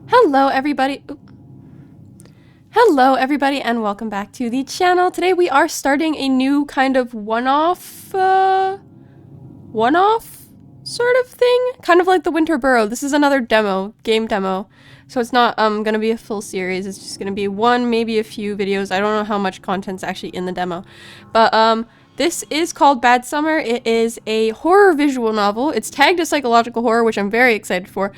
Hello everybody. Hello everybody and welcome back to the channel. Today we are starting a new kind of one-off sort of thing, kind of like the Winter Burrow. This is another game demo. So it's not going to be a full series. It's just going to be one, maybe a few videos. I don't know how much content's actually in the demo. But this is called Bad Summer. It is a horror visual novel. It's tagged as psychological horror, which I'm very excited for.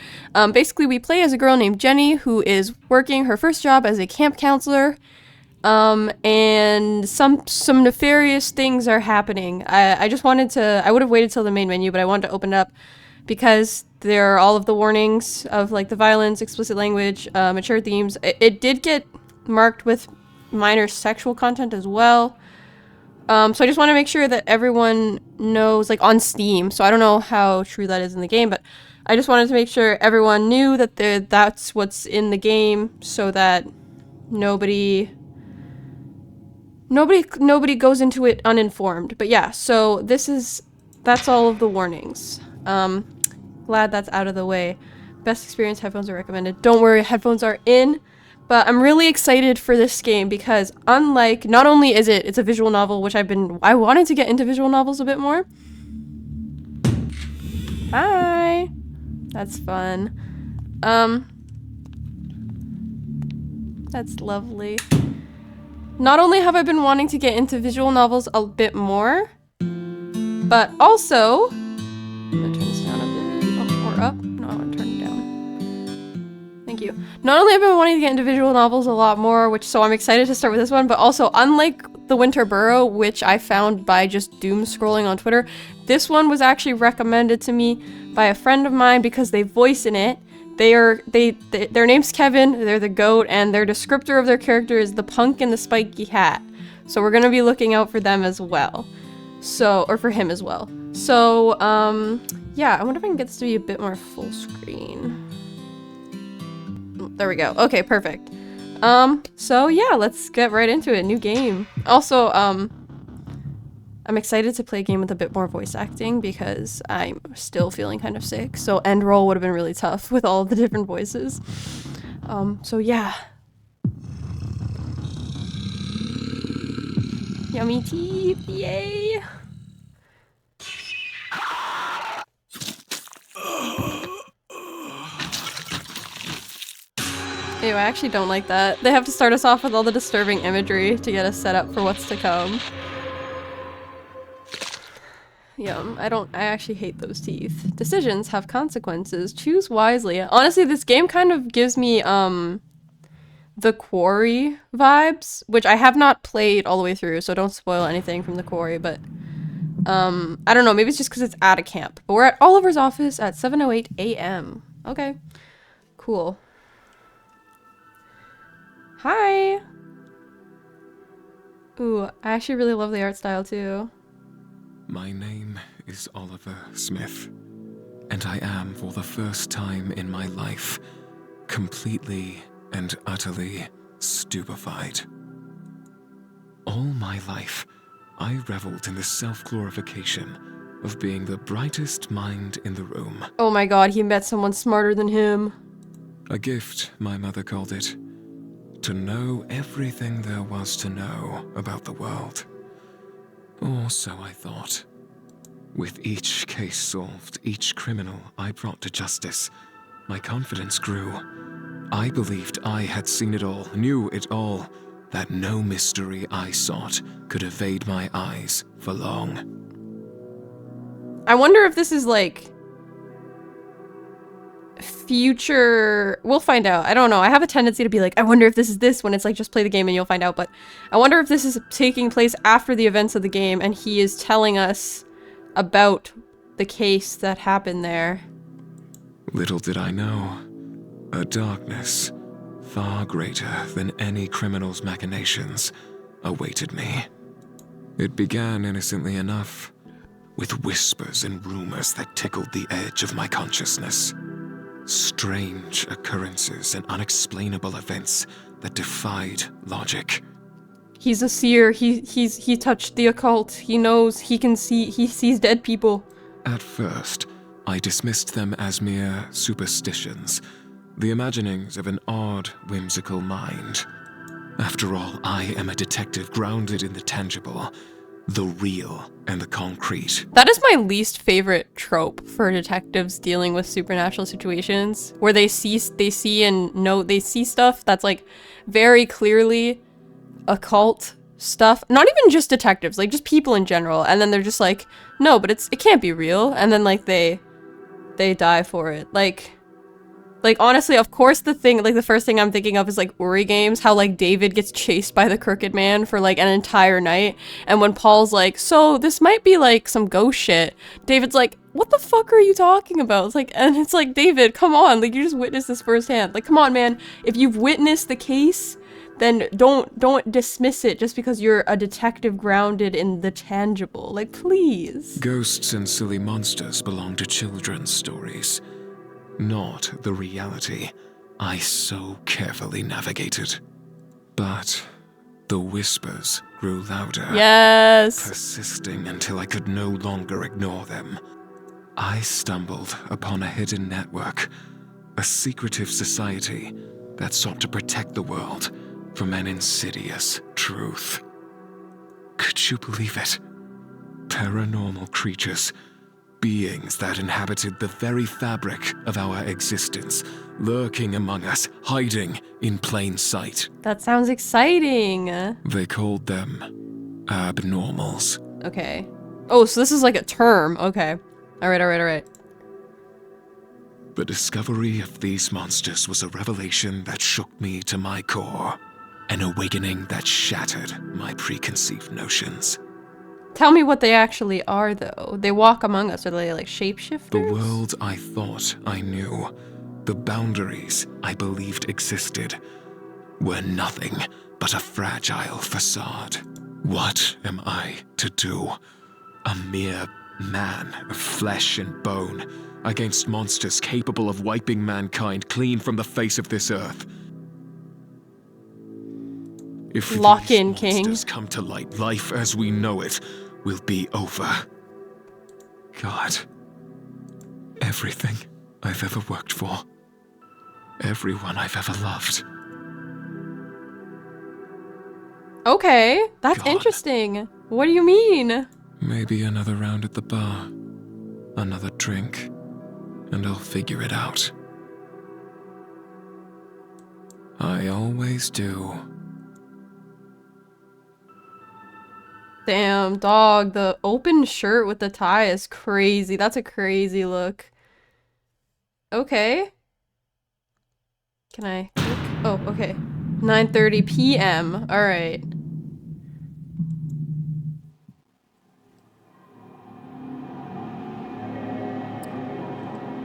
Basically, we play as a girl named Jenny who is working her first job as a camp counselor. And some nefarious things are happening. I just wanted to, I would have waited till the main menu, but I wanted to open it up because there are all of the warnings of like the violence, explicit language, mature themes. It did get marked with minor sexual content as well. So I just want to make sure that everyone knows, like on Steam, so I don't know how true that is in the game, but I just wanted to make sure everyone knew that that's what's in the game so that nobody goes into it uninformed. But yeah, so that's all of the warnings. Glad that's out of the way. Best experience, headphones are recommended. Don't worry, headphones are in. But I'm really excited for this game because unlike, not only is it's a visual novel, which I wanted to get into visual novels a bit more. Hi! That's fun. That's lovely. Not only have I been wanting to get into visual novels a bit more, but also, I'm gonna turn this down a bit, or up. No, I want to turn it down. Thank you. Not only have I been wanting to get into visual novels a lot more, so I'm excited to start with this one, but also unlike the Winter Burrow, which I found by just doom scrolling on Twitter, this one was actually recommended to me by a friend of mine because they voice in it. Their name's Kevin, they're the goat, and their descriptor of their character is the punk in the spiky hat. So we're gonna be looking out for them as well. Or for him as well. So, yeah, I wonder if I can get this to be a bit more full screen. There we go. Okay, perfect. So yeah, let's get right into it. New game. Also, I'm excited to play a game with a bit more voice acting because I'm still feeling kind of sick. So end roll would have been really tough with all of the different voices. So yeah. Yummy teeth, yay! Ew, I actually don't like that. They have to start us off with all the disturbing imagery to get us set up for what's to come. Yum. I actually hate those teeth. Decisions have consequences. Choose wisely. Honestly, this game kind of gives me, The Quarry vibes, which I have not played all the way through, so don't spoil anything from The Quarry, but, I don't know, maybe it's just because it's at a camp. But we're at Oliver's office at 7:08 a.m. Okay. Cool. Hi! Ooh, I actually really love the art style, too. My name is Oliver Smith, and I am, for the first time in my life, completely and utterly stupefied. All my life, I reveled in the self-glorification of being the brightest mind in the room. Oh my god, he met someone smarter than him. A gift, my mother called it. To know everything there was to know about the world. Or so I thought. With each case solved, each criminal I brought to justice, my confidence grew. I believed I had seen it all, knew it all, that no mystery I sought could evade my eyes for long. I wonder if this is like future. We'll find out. I don't know. I have a tendency to be like, I wonder if this is this when it's like just play the game and you'll find out, but I wonder if this is taking place after the events of the game and he is telling us about the case that happened there. Little did I know, a darkness far greater than any criminal's machinations awaited me. It began innocently enough, with whispers and rumors that tickled the edge of my consciousness. Strange occurrences and unexplainable events that defied logic. He's a seer. He touched the occult. He knows. He can see. He sees dead people. At first, I dismissed them as mere superstitions, the imaginings of an odd, whimsical mind. After all, I am a detective grounded in the tangible, the real, and the concrete. That is my least favorite trope for detectives dealing with supernatural situations, where they see stuff that's like very clearly occult stuff. Not even just detectives, like just people in general, and then they're just like, no, but it can't be real, and then like they die for it. Like honestly, of course the first thing I'm thinking of is like Uri games, how like David gets chased by the Crooked Man for like an entire night, and when Paul's like, so this might be like some ghost shit, David's like, what the fuck are you talking about? It's like, and it's like, David, come on, like you just witnessed this firsthand. Like, come on, man, if you've witnessed the case, then don't dismiss it just because you're a detective grounded in the tangible. Like, please. Ghosts and silly monsters belong to children's stories, not the reality I so carefully navigated. But the whispers grew louder. Yes. Persisting until I could no longer ignore them. I stumbled upon a hidden network, a secretive society that sought to protect the world from an insidious truth. Could you believe it? Paranormal creatures, beings that inhabited the very fabric of our existence, lurking among us, hiding in plain sight. That sounds exciting. They called them abnormals. Okay. Oh, so this is like a term. Okay. All right. The discovery of these monsters was a revelation that shook me to my core, an awakening that shattered my preconceived notions. Tell me what they actually are, though. They walk among us. Are they like shapeshifters? The world I thought I knew, the boundaries I believed existed, were nothing but a fragile facade. What am I to do? A mere man of flesh and bone against monsters capable of wiping mankind clean from the face of this earth. If Lock these in, King. monsters come to light, life as we know it will be over. God, everything I've ever worked for, everyone I've ever loved. Okay, that's God. interesting. What do you mean? Maybe another round at the bar, another drink, and I'll figure it out. I always do. Damn, dog, the open shirt with the tie is crazy. That's a crazy look. Okay. Can I click? Oh, okay. 9:30 p.m. All right.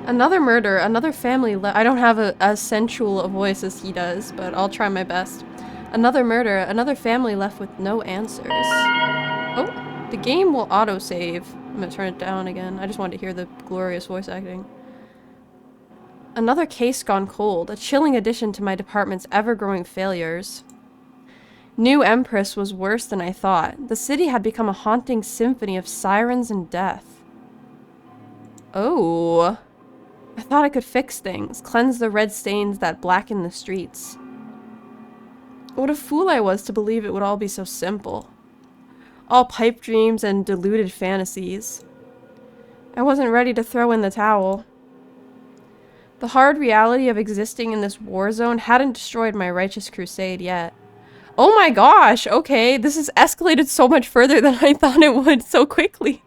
Another murder, another family I don't have as sensual a voice as he does, but I'll try my best. Another murder, another family left with no answers. Oh, the game will autosave. I'm gonna turn it down again. I just wanted to hear the glorious voice acting. Another case gone cold, a chilling addition to my department's ever-growing failures. New Empress was worse than I thought. The city had become a haunting symphony of sirens and death. Oh. I thought I could fix things, cleanse the red stains that blacken the streets. What a fool I was to believe it would all be so simple. All pipe dreams and deluded fantasies. I wasn't ready to throw in the towel. The hard reality of existing in this war zone hadn't destroyed my righteous crusade yet. Oh my gosh, okay, this has escalated so much further than I thought it would so quickly.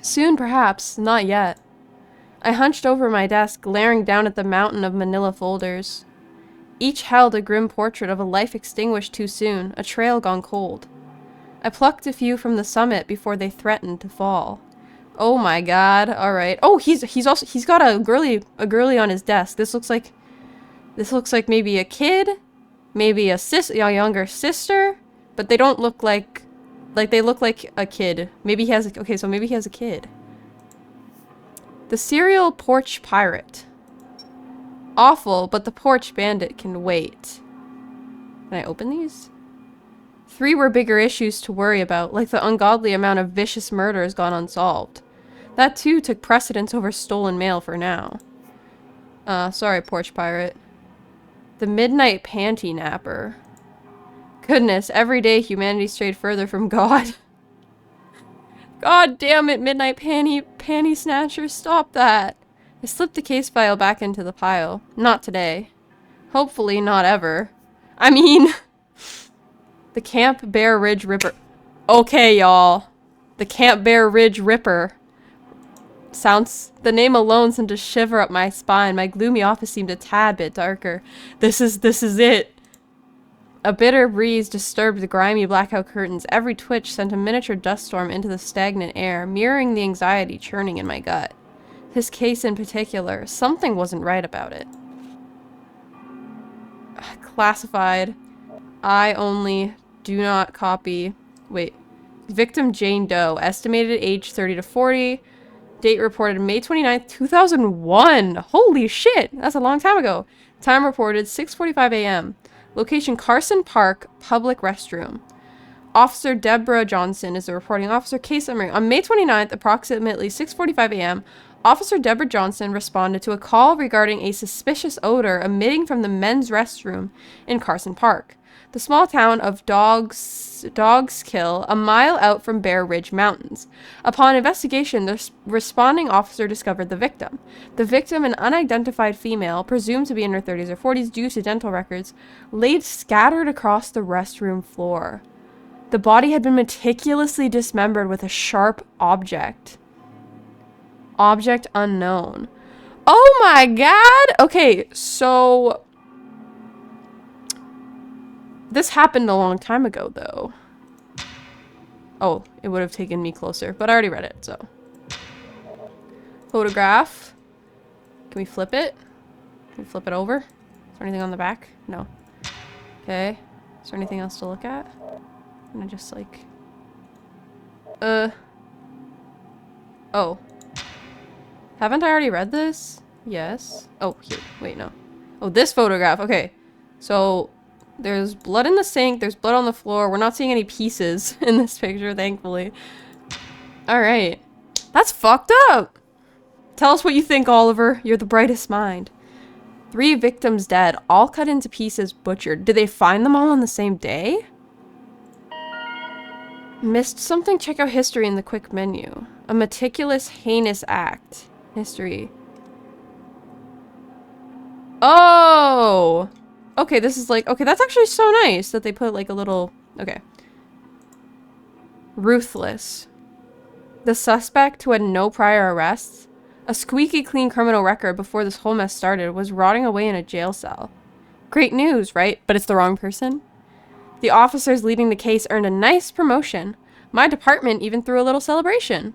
Soon, perhaps, not yet. I hunched over my desk, glaring down at the mountain of manila folders. Each held a grim portrait of a life extinguished too soon, a trail gone cold. I plucked a few from the summit before they threatened to fall. Oh my god, alright. Oh, he's got a girly on his desk. This looks like maybe a kid, maybe a younger sister, but they don't look like they look like a kid. Maybe he has, okay, so maybe he has a kid. The serial porch pirate. Awful, but the porch bandit can wait. Can I open these? 3 were bigger issues to worry about, like the ungodly amount of vicious murders gone unsolved. That too took precedence over stolen mail for now. Sorry, porch pirate. The midnight panty napper. Goodness, every day humanity strayed further from God. God damn it, midnight panty snatcher, stop that. I slipped the case file back into the pile. Not today. Hopefully not ever. I mean, the Camp Bear Ridge Ripper. Okay, y'all. The Camp Bear Ridge Ripper. The name alone sent a shiver up my spine. My gloomy office seemed a tad bit darker. This is it. A bitter breeze disturbed the grimy blackout curtains. Every twitch sent a miniature dust storm into the stagnant air, mirroring the anxiety churning in my gut. This case in particular, something wasn't right about it. Classified. I only do not copy. Wait. Victim Jane Doe. Estimated age 30 to 40. Date reported May 29th, 2001. Holy shit. That's a long time ago. Time reported 6:45 a.m. Location Carson Park, public restroom. Officer Deborah Johnson is the reporting officer. Case summary. On May 29th, approximately 6:45 a.m., Officer Deborah Johnson responded to a call regarding a suspicious odor emitting from the men's restroom in Carson Park, the small town of Dogskill, a mile out from Bear Ridge Mountains. Upon investigation, the responding officer discovered the victim. The victim, an unidentified female, presumed to be in her 30s or 40s due to dental records, laid scattered across the restroom floor. The body had been meticulously dismembered with a sharp object. Object unknown. Oh my god! Okay, so this happened a long time ago, though. Oh, it would have taken me closer, but I already read it, so. Photograph. Can we flip it? Can we flip it over? Is there anything on the back? No. Okay. Is there anything else to look at? I'm gonna just like... Oh. Haven't I already read this? Yes. Oh, here. Wait, no. Oh, this photograph. Okay. So, there's blood in the sink. There's blood on the floor. We're not seeing any pieces in this picture, thankfully. Alright. That's fucked up! Tell us what you think, Oliver. You're the brightest mind. 3 victims dead, all cut into pieces, butchered. Did they find them all on the same day? Missed something? Check out history in the quick menu. A meticulous, heinous act. History. Oh! Okay, this is like... Okay, that's actually so nice that they put like a little... Okay. Ruthless. The suspect, who had no prior arrests, a squeaky clean criminal record before this whole mess started, was rotting away in a jail cell. Great news, right? But it's the wrong person? The officers leading the case earned a nice promotion. My department even threw a little celebration.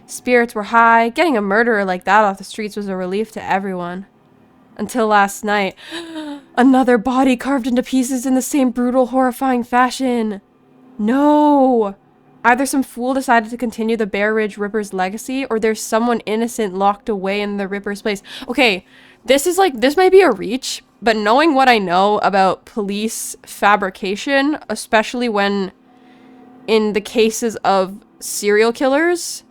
Spirits were high. Getting a murderer like that off the streets was a relief to everyone. Until last night. Another body carved into pieces in the same brutal, horrifying fashion. No! Either some fool decided to continue the Bear Ridge Ripper's legacy, or there's someone innocent locked away in the Ripper's place. Okay, this is like, this might be a reach, but knowing what I know about police fabrication, especially when in the cases of serial killers,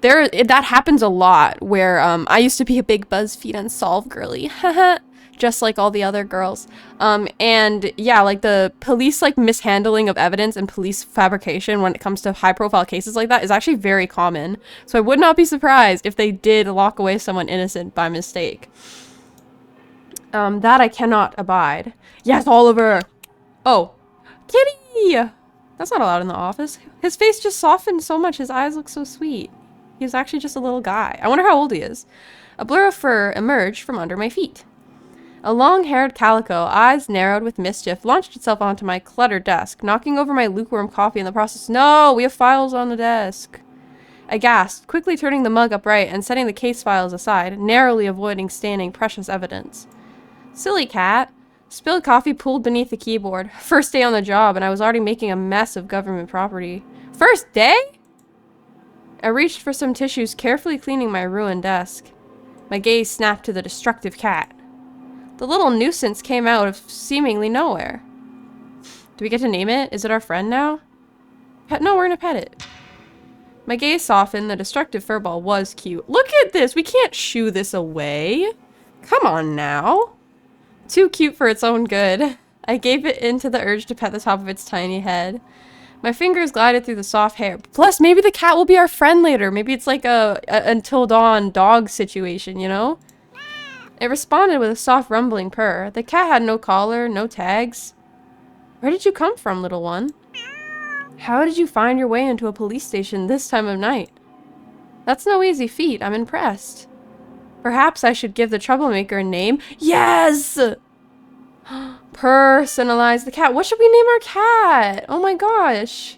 that happens a lot, where I used to be a big BuzzFeed Unsolved girly, just like all the other girls. And yeah, like the police like mishandling of evidence and police fabrication when it comes to high profile cases like that is actually very common. So I would not be surprised if they did lock away someone innocent by mistake. That I cannot abide. Yes, Oliver! Oh. Kitty! That's not allowed in the office. His face just softened so much, his eyes look so sweet. He was actually just a little guy. I wonder how old he is. A blur of fur emerged from under my feet. A long-haired calico, eyes narrowed with mischief, launched itself onto my cluttered desk, knocking over my lukewarm coffee in the process. No, we have files on the desk. I gasped, quickly turning the mug upright and setting the case files aside, narrowly avoiding staining precious evidence. Silly cat. Spilled coffee pooled beneath the keyboard. First day on the job, and I was already making a mess of government property. First day? I reached for some tissues, carefully cleaning my ruined desk. My gaze snapped to the destructive cat. The little nuisance came out of seemingly nowhere. Do we get to name it? Is it our friend now? No, we're gonna pet it. My gaze softened. The destructive furball was cute. Look at this! We can't shoo this away. Come on now. Too cute for its own good. I gave it into the urge to pet the top of its tiny head. My fingers glided through the soft hair. Plus, maybe the cat will be our friend later. Maybe it's like a Until Dawn dog situation, you know? It responded with a soft rumbling purr. The cat had no collar, no tags. Where did you come from, little one? How did you find your way into a police station this time of night? That's no easy feat. I'm impressed. Perhaps I should give the troublemaker a name. Yes! Personalize the cat. What should we name our cat? Oh my gosh.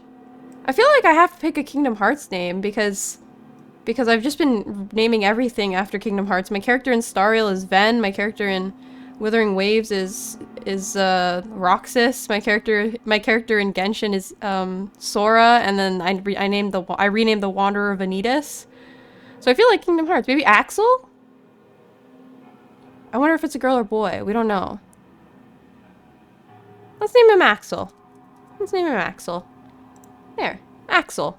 I feel like I have to pick a Kingdom Hearts name because I've just been naming everything after Kingdom Hearts. My character in Star Rail is Ven. My character in Wuthering Waves is Roxas. My character in Genshin is Sora, and then I renamed the Wanderer Vanitas. So I feel like Kingdom Hearts. Maybe Axel? I wonder if it's a girl or boy. We don't know. Let's name him Axel. Let's name him Axel. There. Axel.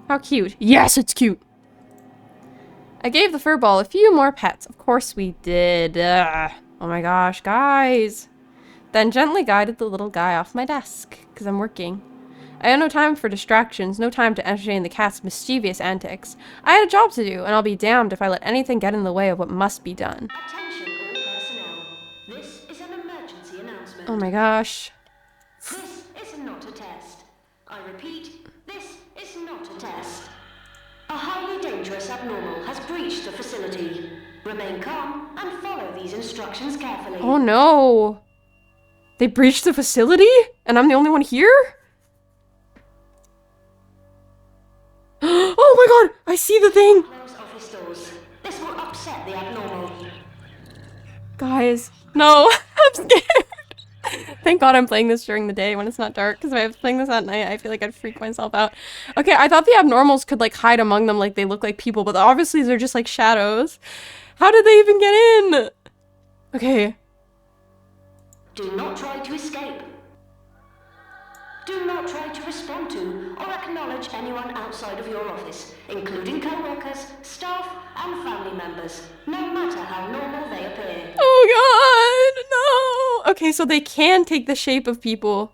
How cute. Yes, it's cute. I gave the furball a few more pets. Of course we did. Ugh. Oh my gosh, guys. Then gently guided the little guy off my desk, because I'm working. I had no time for distractions, no time to entertain the cat's mischievous antics. I had a job to do, and I'll be damned if I let anything get in the way of what must be done. Attention all personnel. This is an emergency announcement. Oh my gosh. This is not a test. I repeat, this is not a test. A highly dangerous abnormal has breached the facility. Remain calm and follow these instructions carefully. Oh no. They breached the facility? And I'm the only one here? Oh my god! I see the thing! Close office doors. This will upset the abnormal. Guys, no. I'm scared. Thank god I'm playing this during the day when it's not dark, because if I was playing this at night, I feel like I'd freak myself out. Okay, I thought the abnormals could like hide among them like they look like people, but obviously they're just like shadows. How did they even get in? Okay. Do not try to escape. Do not try to respond to or acknowledge anyone outside of your office, including co-workers, staff, and family members, no matter how normal they appear. Oh god, no! Okay, so they can take the shape of people.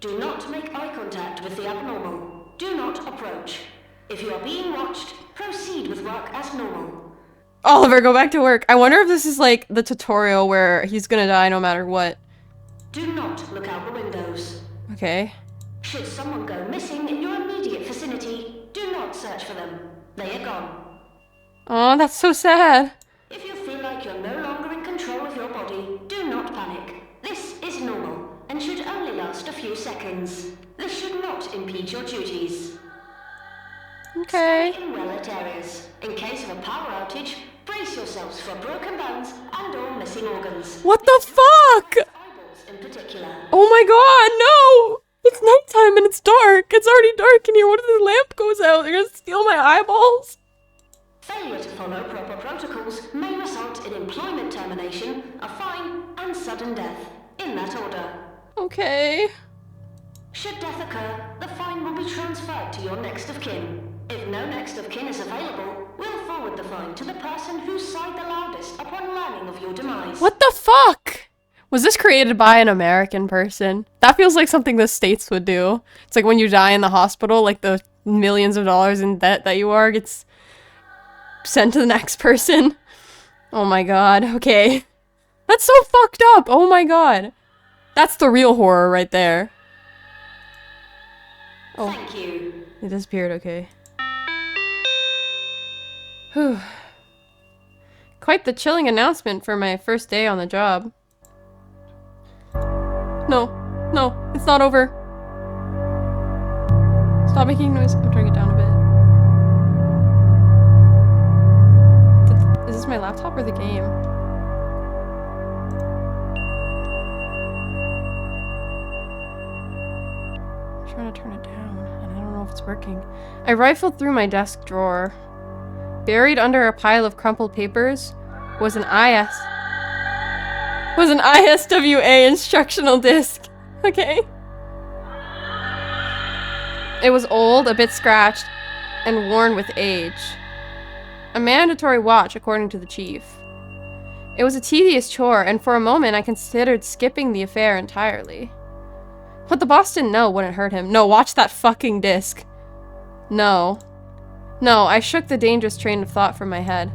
Do not make eye contact with the abnormal. Do not approach. If you are being watched, proceed with work as normal. Oliver, go back to work. I wonder if this is like the tutorial where he's gonna die no matter what. Do not look out the windows. Okay. Should someone go missing in your immediate vicinity, do not search for them. They are gone. Oh, that's so sad. If you feel like you're no longer in control of your body, do not panic. This is normal and should only last a few seconds. This should not impede your duties. Okay. Stay in well-lit areas. In case of a power outage, brace yourselves for broken bones and or missing organs. What the fuck? Eyeballs in particular. Oh my god, no! It's nighttime and it's dark. It's already dark in here. What if the lamp goes out? They're gonna steal my eyeballs? Failure to follow proper protocols may result in employment termination, a fine, and sudden death. In that order. Okay. Should death occur, the fine will be transferred to your next of kin. If no next of kin is available, we'll forward the fine to the person who sighed the loudest upon learning of your demise. What the fuck? Was this created by an American person? That feels like something the States would do. It's like when you die in the hospital, like the millions of dollars in debt that you are gets sent to the next person. Oh my god, okay. That's so fucked up, oh my god. That's the real horror right there. Oh. Thank you. It disappeared, okay. Whew. Quite the chilling announcement for my first day on the job. No, no, it's not over. Stop making noise. I'm turning it down a bit. Is this my laptop or the game? I'm trying to turn it down, and I don't know if it's working. I rifled through my desk drawer. Buried under a pile of crumpled papers was an ISWA instructional disc. Okay. It was old, a bit scratched, and worn with age. A mandatory watch, according to the chief. It was a tedious chore, and for a moment I considered skipping the affair entirely. What the boss didn't know wouldn't hurt him. No, watch that fucking disc. No. No, I shook the dangerous train of thought from my head.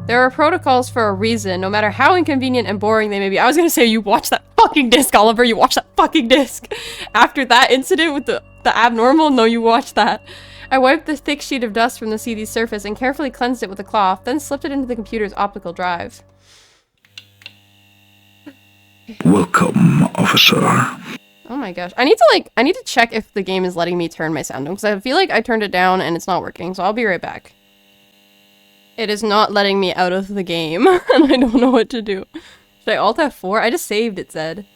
There are protocols for a reason, no matter how inconvenient and boring they may be. I was gonna say, you watch that fucking disc, Oliver. You watch that fucking disc. After that incident with the abnormal, no, you watch that. I wiped the thick sheet of dust from the CD's surface and carefully cleansed it with a cloth, then slipped it into the computer's optical drive. Welcome, officer. Oh my gosh. I need to check if the game is letting me turn my sound down, because I feel like I turned it down and it's not working, so I'll be right back. It is not letting me out of the game, and I don't know what to do. Should I Alt F4? I just saved, it said.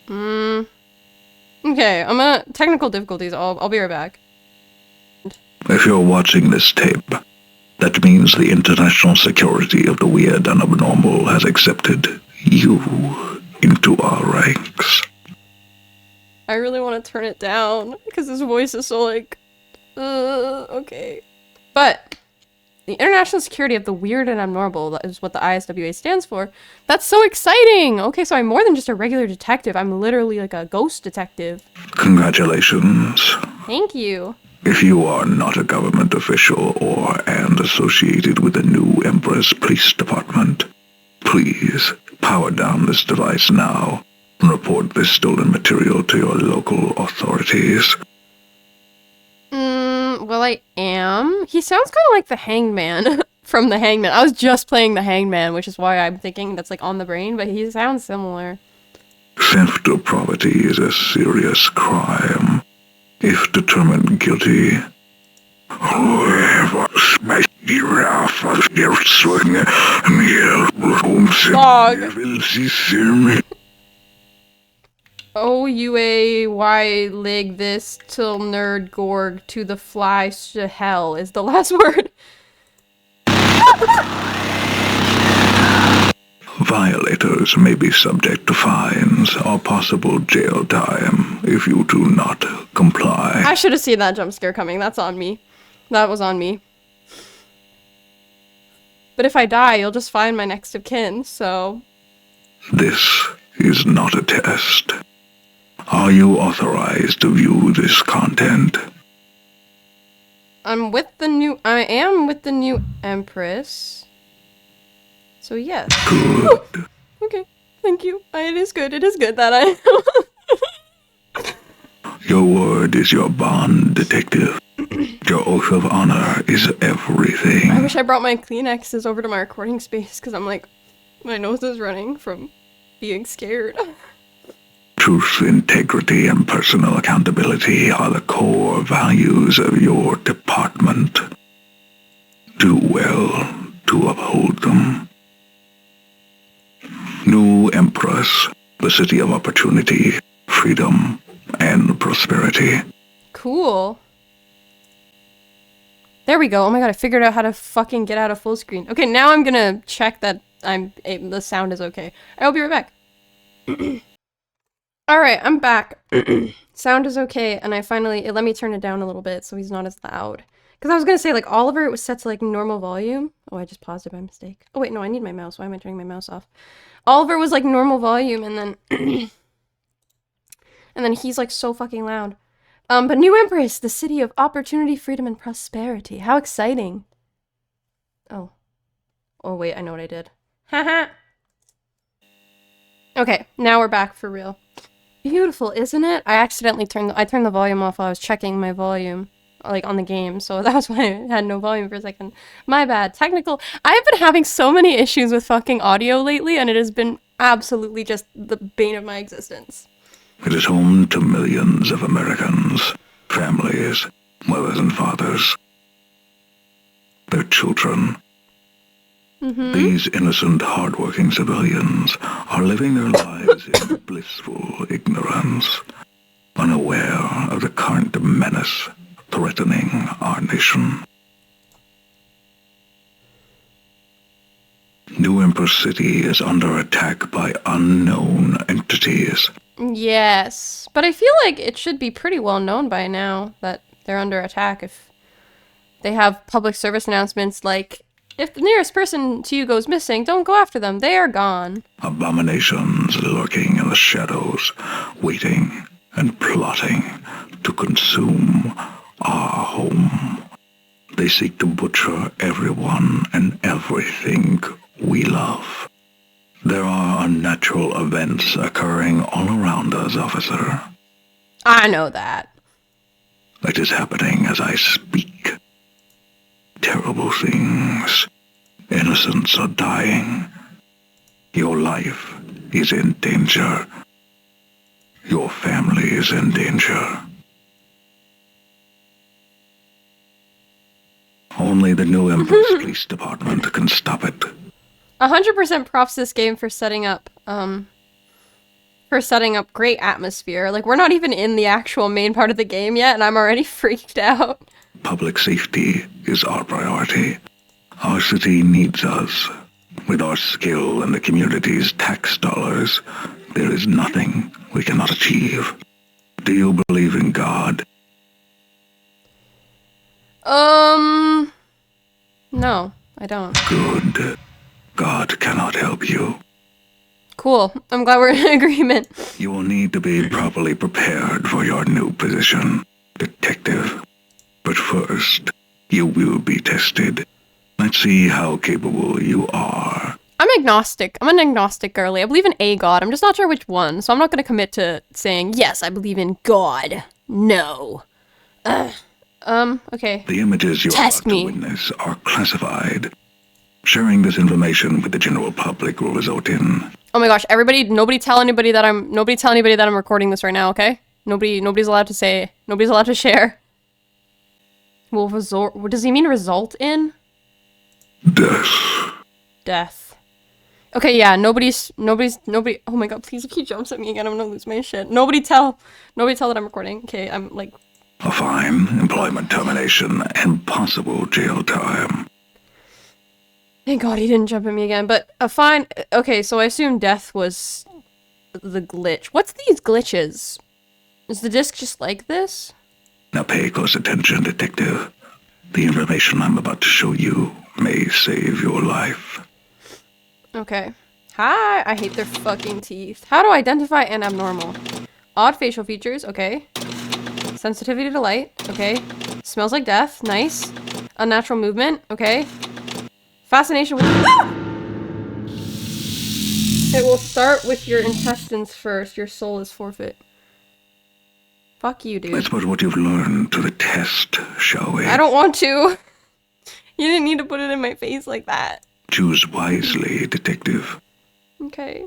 Okay, I'm gonna... Technical difficulties, I'll be right back. If you're watching this tape, that means the international security of the weird and abnormal has accepted you into our ranks. I really want to turn it down, because his voice is so like... okay. But the international security of the weird and abnormal, that is what the ISWA stands for. That's so exciting! Okay, so I'm more than just a regular detective. I'm literally like a ghost detective. Congratulations. Thank you. If you are not a government official and associated with the New Empress Police Department, please power down this device now and report this stolen material to your local authorities. Well, I am. He sounds kind of like the Hangman from the Hangman. I was just playing the Hangman, which is why I'm thinking that's like on the brain, but he sounds similar. Theft of property is a serious crime. If determined guilty, whoever smashed you off of your swing, Dog. O-U-A-Y lig this till nerd gorg to the fly to hell is the last word. Violators may be subject to fines or possible jail time if you do not comply. I should have seen that jump scare coming. That's on me. That was on me. But if I die, you'll just find my next of kin, so... This is not a test. Are you authorized to view this content? I am with the new Empress. So yes. Good. Okay, thank you. It is good that I Your word is your bond, detective. Your oath of honor is everything. I wish I brought my Kleenexes over to my recording space, because I'm like, my nose is running from being scared. Truth, integrity, and personal accountability are the core values of your department. Do well to uphold them. New Empress, the city of opportunity, freedom, and prosperity. Cool. There we go. Oh my god, I figured out how to fucking get out of full screen. Okay, now I'm gonna check that the sound is okay. I'll be right back. Alright, I'm back. Sound is okay, and it let me turn it down a little bit so he's not as loud. Because I was gonna say, like, Oliver, it was set to, like, normal volume. Oh, I just paused it by mistake. Oh, wait, no, I need my mouse. Why am I turning my mouse off? Oliver was, like, normal volume, and then... and then he's, like, so fucking loud. But New Empress, the city of opportunity, freedom, and prosperity. How exciting. Oh. Oh, wait, I know what I did. Haha. Okay, now we're back for real. Beautiful, isn't it? I accidentally turned the volume off while I was checking my volume, like, on the game, so that was why I had no volume for a second. My bad. Technical. I've been having so many issues with fucking audio lately, and it has been absolutely just the bane of my existence. It is home to millions of Americans, families, mothers and fathers, their children. These innocent, hardworking civilians are living their lives in blissful ignorance, unaware of the current menace threatening our nation. New Empress City is under attack by unknown entities. Yes, but I feel like it should be pretty well known by now that they're under attack if they have public service announcements like If the nearest person to you goes missing, don't go after them. They are gone. Abominations lurking in the shadows, waiting and plotting to consume our home. They seek to butcher everyone and everything we love. There are unnatural events occurring all around us, officer. I know that. It is happening as I speak. Terrible things. Innocents are dying. Your life is in danger. Your family is in danger. Only the New Empress Police Department can stop it. 100% props this game for setting up great atmosphere. Like, we're not even in the actual main part of the game yet, and I'm already freaked out. Public safety is our priority. Our city needs us. With our skill and the community's tax dollars, there is nothing we cannot achieve. Do you believe in God? No, I don't. Good. God cannot help you. Cool. I'm glad we're in agreement. You will need to be properly prepared for your new position, detective. But first, you will be tested. Let's see how capable you are. I'm agnostic. I'm an agnostic girly. I believe in a god. I'm just not sure which one, so I'm not going to commit to saying, yes, I believe in God. No. Okay. The images you're Test about me. to witness are classified. Sharing this information with the general public will result in... Oh my gosh, nobody tell anybody that I'm recording this right now, okay? Nobody's allowed to say, nobody's allowed to share. Will result, what does he mean result in? Death. Okay, yeah, nobody, oh my god, please if he jumps at me again, I'm gonna lose my shit. Nobody tell that I'm recording. Okay, I'm like... A fine, employment termination, and possible jail time. Thank God he didn't jump at me again, but a fine... Okay, so I assume death was the glitch. What's these glitches? Is the disc just like this? Now pay close attention, detective. The information I'm about to show you may save your life. Okay. Hi, I hate their fucking teeth. How to identify an abnormal. Odd facial features, okay. Sensitivity to light, okay. Smells like death, nice. Unnatural movement, okay. Fascination with... It will start with your intestines first. Your soul is forfeit. Fuck you, dude. Let's put what you've learned to the test, shall we? I don't want to. You didn't need to put it in my face like that. Choose wisely, detective. Okay.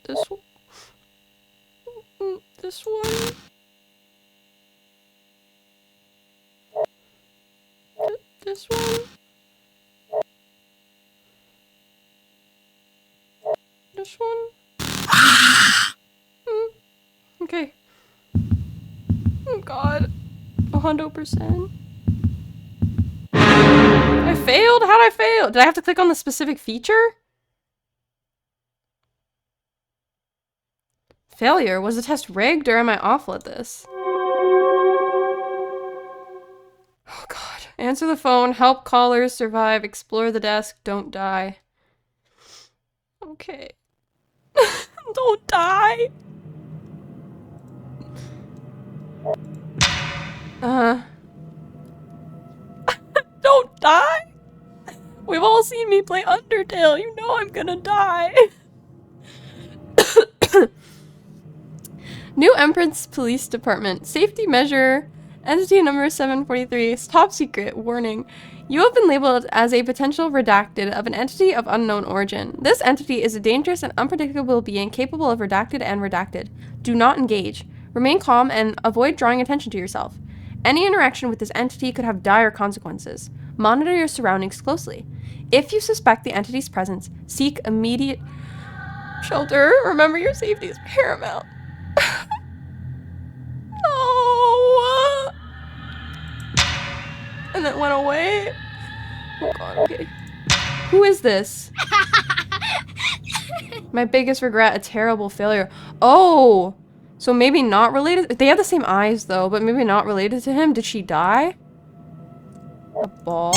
This one. This one. This one. This one. Okay. Oh god. 100%. I failed? How'd I fail? Did I have to click on the specific feature? Failure? Was the test rigged or am I awful at this? Oh god. Answer the phone, help callers, survive, explore the desk, don't die. Okay. Don't die! Don't die! We've all seen me play Undertale, you know I'm gonna die! New Empress Police Department. Safety measure. Entity number 743. Top secret. Warning. You have been labeled as a potential redacted of an entity of unknown origin. This entity is a dangerous and unpredictable being capable of redacted and redacted. Do not engage. Remain calm and avoid drawing attention to yourself. Any interaction with this entity could have dire consequences. Monitor your surroundings closely. If you suspect the entity's presence, seek immediate shelter. Remember your safety is paramount. No. And then went away. Oh god, okay. Who is this? My biggest regret, a terrible failure. Oh! So maybe not related? They have the same eyes though, but maybe not related to him. Did she die? A ball?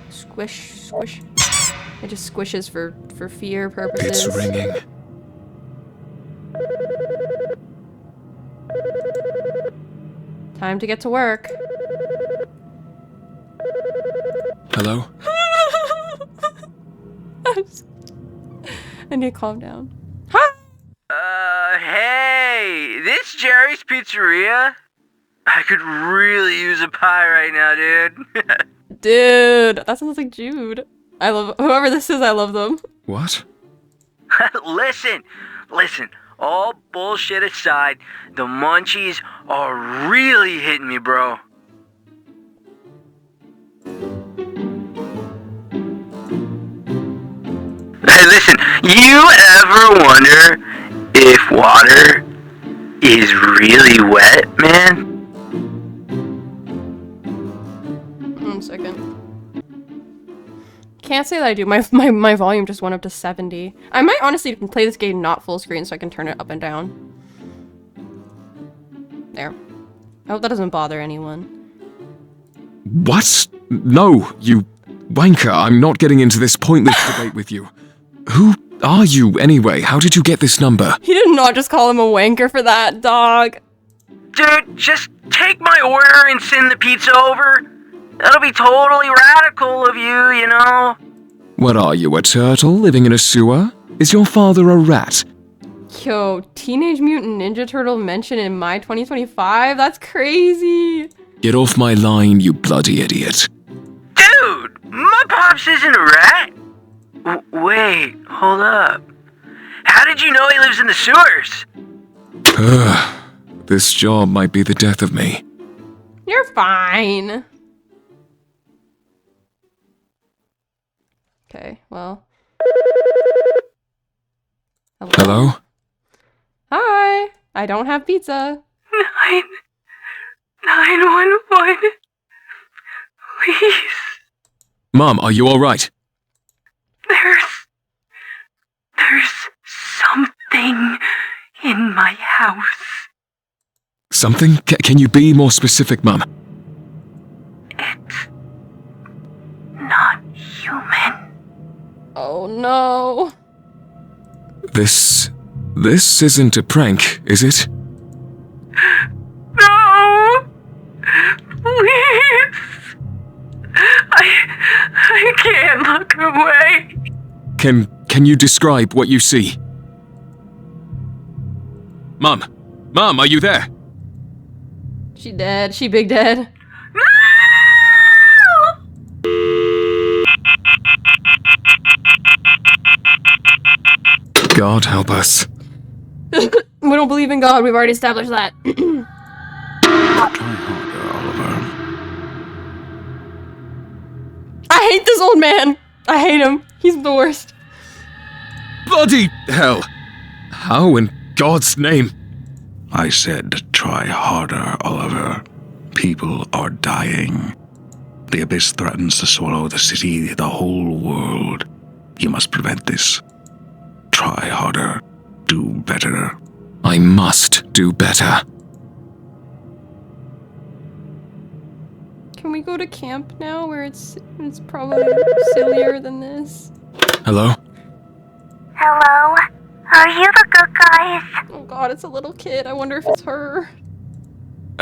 Squish, squish. It just squishes for fear purposes. It's ringing. Time to get to work. Hello? I need to calm down. Hi! Hey, this Jerry's Pizzeria? I could really use a pie right now, dude. Dude, that sounds like Jude. I love whoever this is, I love them. What? Listen, all bullshit aside, the munchies are really hitting me, bro. Hey, listen, you ever wonder if water is really wet, man? 1 second. Can't say that I do. My volume just went up to 70. I might honestly play this game not full screen so I can turn it up and down. There. I hope that doesn't bother anyone. What? No, you wanker. I'm not getting into this pointless debate with you. Who are you, anyway? How did you get this number? He did not just call him a wanker for that, dog. Dude, just take my order and send the pizza over. That'll be totally radical of you, you know? What are you, a turtle living in a sewer? Is your father a rat? Yo, Teenage Mutant Ninja Turtle mentioned in my 2025? That's crazy. Get off my line, you bloody idiot. Dude, my pops isn't a rat. Wait, hold up. How did you know he lives in the sewers? This job might be the death of me. You're fine. Okay, well. Hello? Hi. I don't have pizza. 911. Please. Mom, are you alright? There's something in my house. Something? Can you be more specific, Mum? It's not human. Oh no. This isn't a prank, is it? No! Please! I can't look away. Can you describe what you see? Mum, are you there? She dead. She big dead. God help us. We don't believe in God. We've already established that. Try harder, Oliver. I hate this old man. I hate him. He's the worst. Bloody hell! How in God's name? I said try harder, Oliver. People are dying. The abyss threatens to swallow the city, the whole world. You must prevent this. Try harder. Do better. I must do better. Can we go to camp now where it's probably sillier than this? Hello? Hello? Are you the good guys? Oh god, it's a little kid. I wonder if it's her.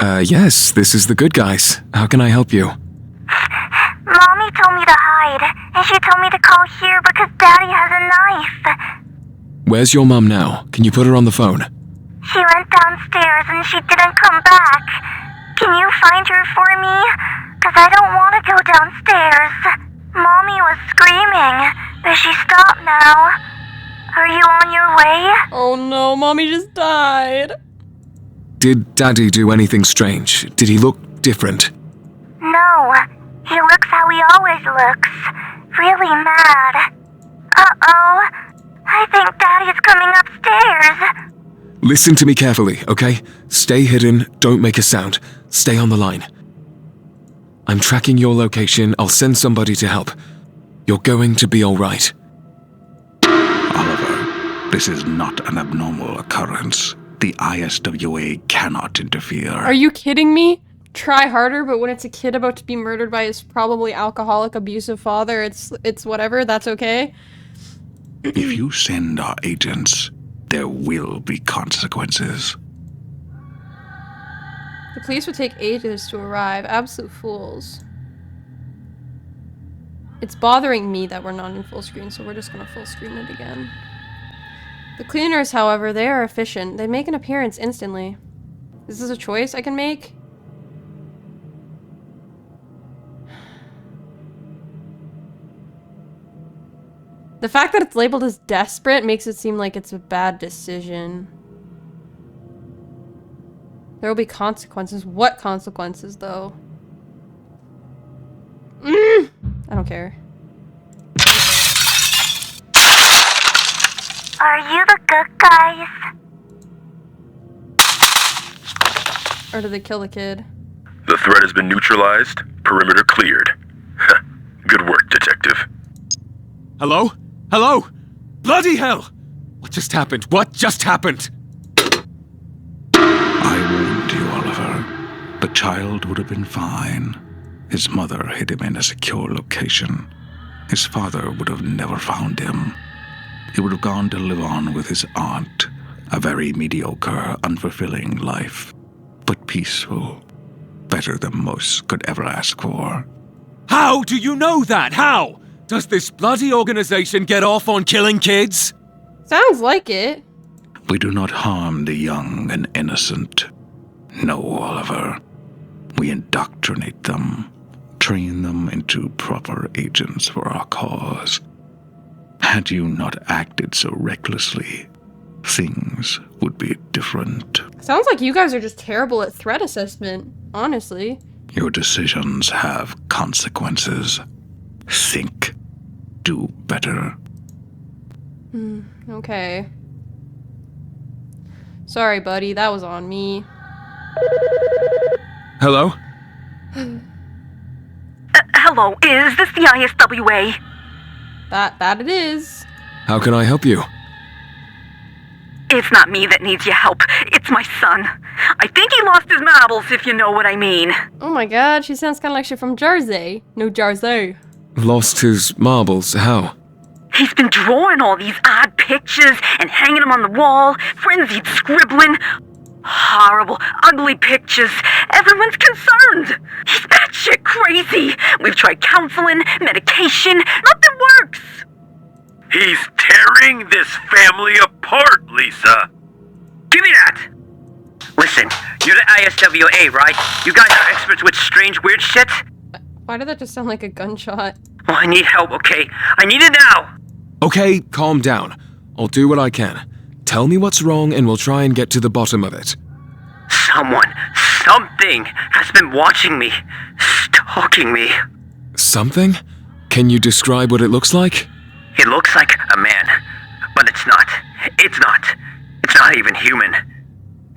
Yes, this is the good guys. How can I help you? Mommy told me to hide, and she told me to call here because Daddy has a knife. Where's your mum now? Can you put her on the phone? She went downstairs and she didn't come back. Can you find her for me? Because I don't want to go downstairs. Mommy was screaming, but she stopped now. Are you on your way? Oh no, Mommy just died. Did Daddy do anything strange? Did he look different? No, he looks how he always looks. Really mad. Uh-oh, I think Daddy's coming upstairs. Listen to me carefully, okay? Stay hidden, don't make a sound. Stay on the line. I'm tracking your location, I'll send somebody to help. You're going to be alright. Oliver, this is not an abnormal occurrence. The ISWA cannot interfere. Are you kidding me? try harder, but when it's a kid about to be murdered by his probably alcoholic, abusive father, it's whatever, that's okay. If you send our agents, there will be consequences. The police would take ages to arrive. Absolute fools. It's bothering me that we're not in full screen, so we're just gonna full screen it again. The cleaners, however, they are efficient. They make an appearance instantly. Is this a choice I can make? The fact that it's labeled as desperate makes it seem like it's a bad decision. There will be consequences. What consequences, though? I don't care. Are you the good guys? Or did they kill the kid? The threat has been neutralized. Perimeter cleared. Good work, detective. Hello? Hello? Bloody hell! What just happened? What just happened? I warned you, Oliver. The child would have been fine. His mother hid him in a secure location. His father would have never found him. He would have gone to live on with his aunt. A very mediocre, unfulfilling life. But peaceful. Better than most could ever ask for. How do you know that? How? Does this bloody organization get off on killing kids? Sounds like it. We do not harm the young and innocent. No, Oliver. We indoctrinate them, train them into proper agents for our cause. Had you not acted so recklessly, things would be different. Sounds like you guys are just terrible at threat assessment, honestly. Your decisions have consequences. Think. Do better. Okay. Sorry, buddy, that was on me. Hello? Hello, is this the ISWA? That it is. How can I help you? It's not me that needs your help. It's my son. I think he lost his marbles, if you know what I mean. Oh my god, she sounds kind of like she's from Jersey. New Jersey. Lost his marbles. How? He's been drawing all these odd pictures and hanging them on the wall, frenzied scribbling. Horrible, ugly pictures. Everyone's concerned. He's batshit crazy. We've tried counseling, medication. Nothing works. He's tearing this family apart, Lisa. Give me that! Listen, you're the ISWA, right? You guys are experts with strange, weird shit? Why did that just sound like a gunshot? Well, I need help, okay? I need it now! Okay, calm down. I'll do what I can. Tell me what's wrong and we'll try and get to the bottom of it. Something has been watching me, stalking me. Something? Can you describe what it looks like? It looks like a man, but it's not. It's not even human.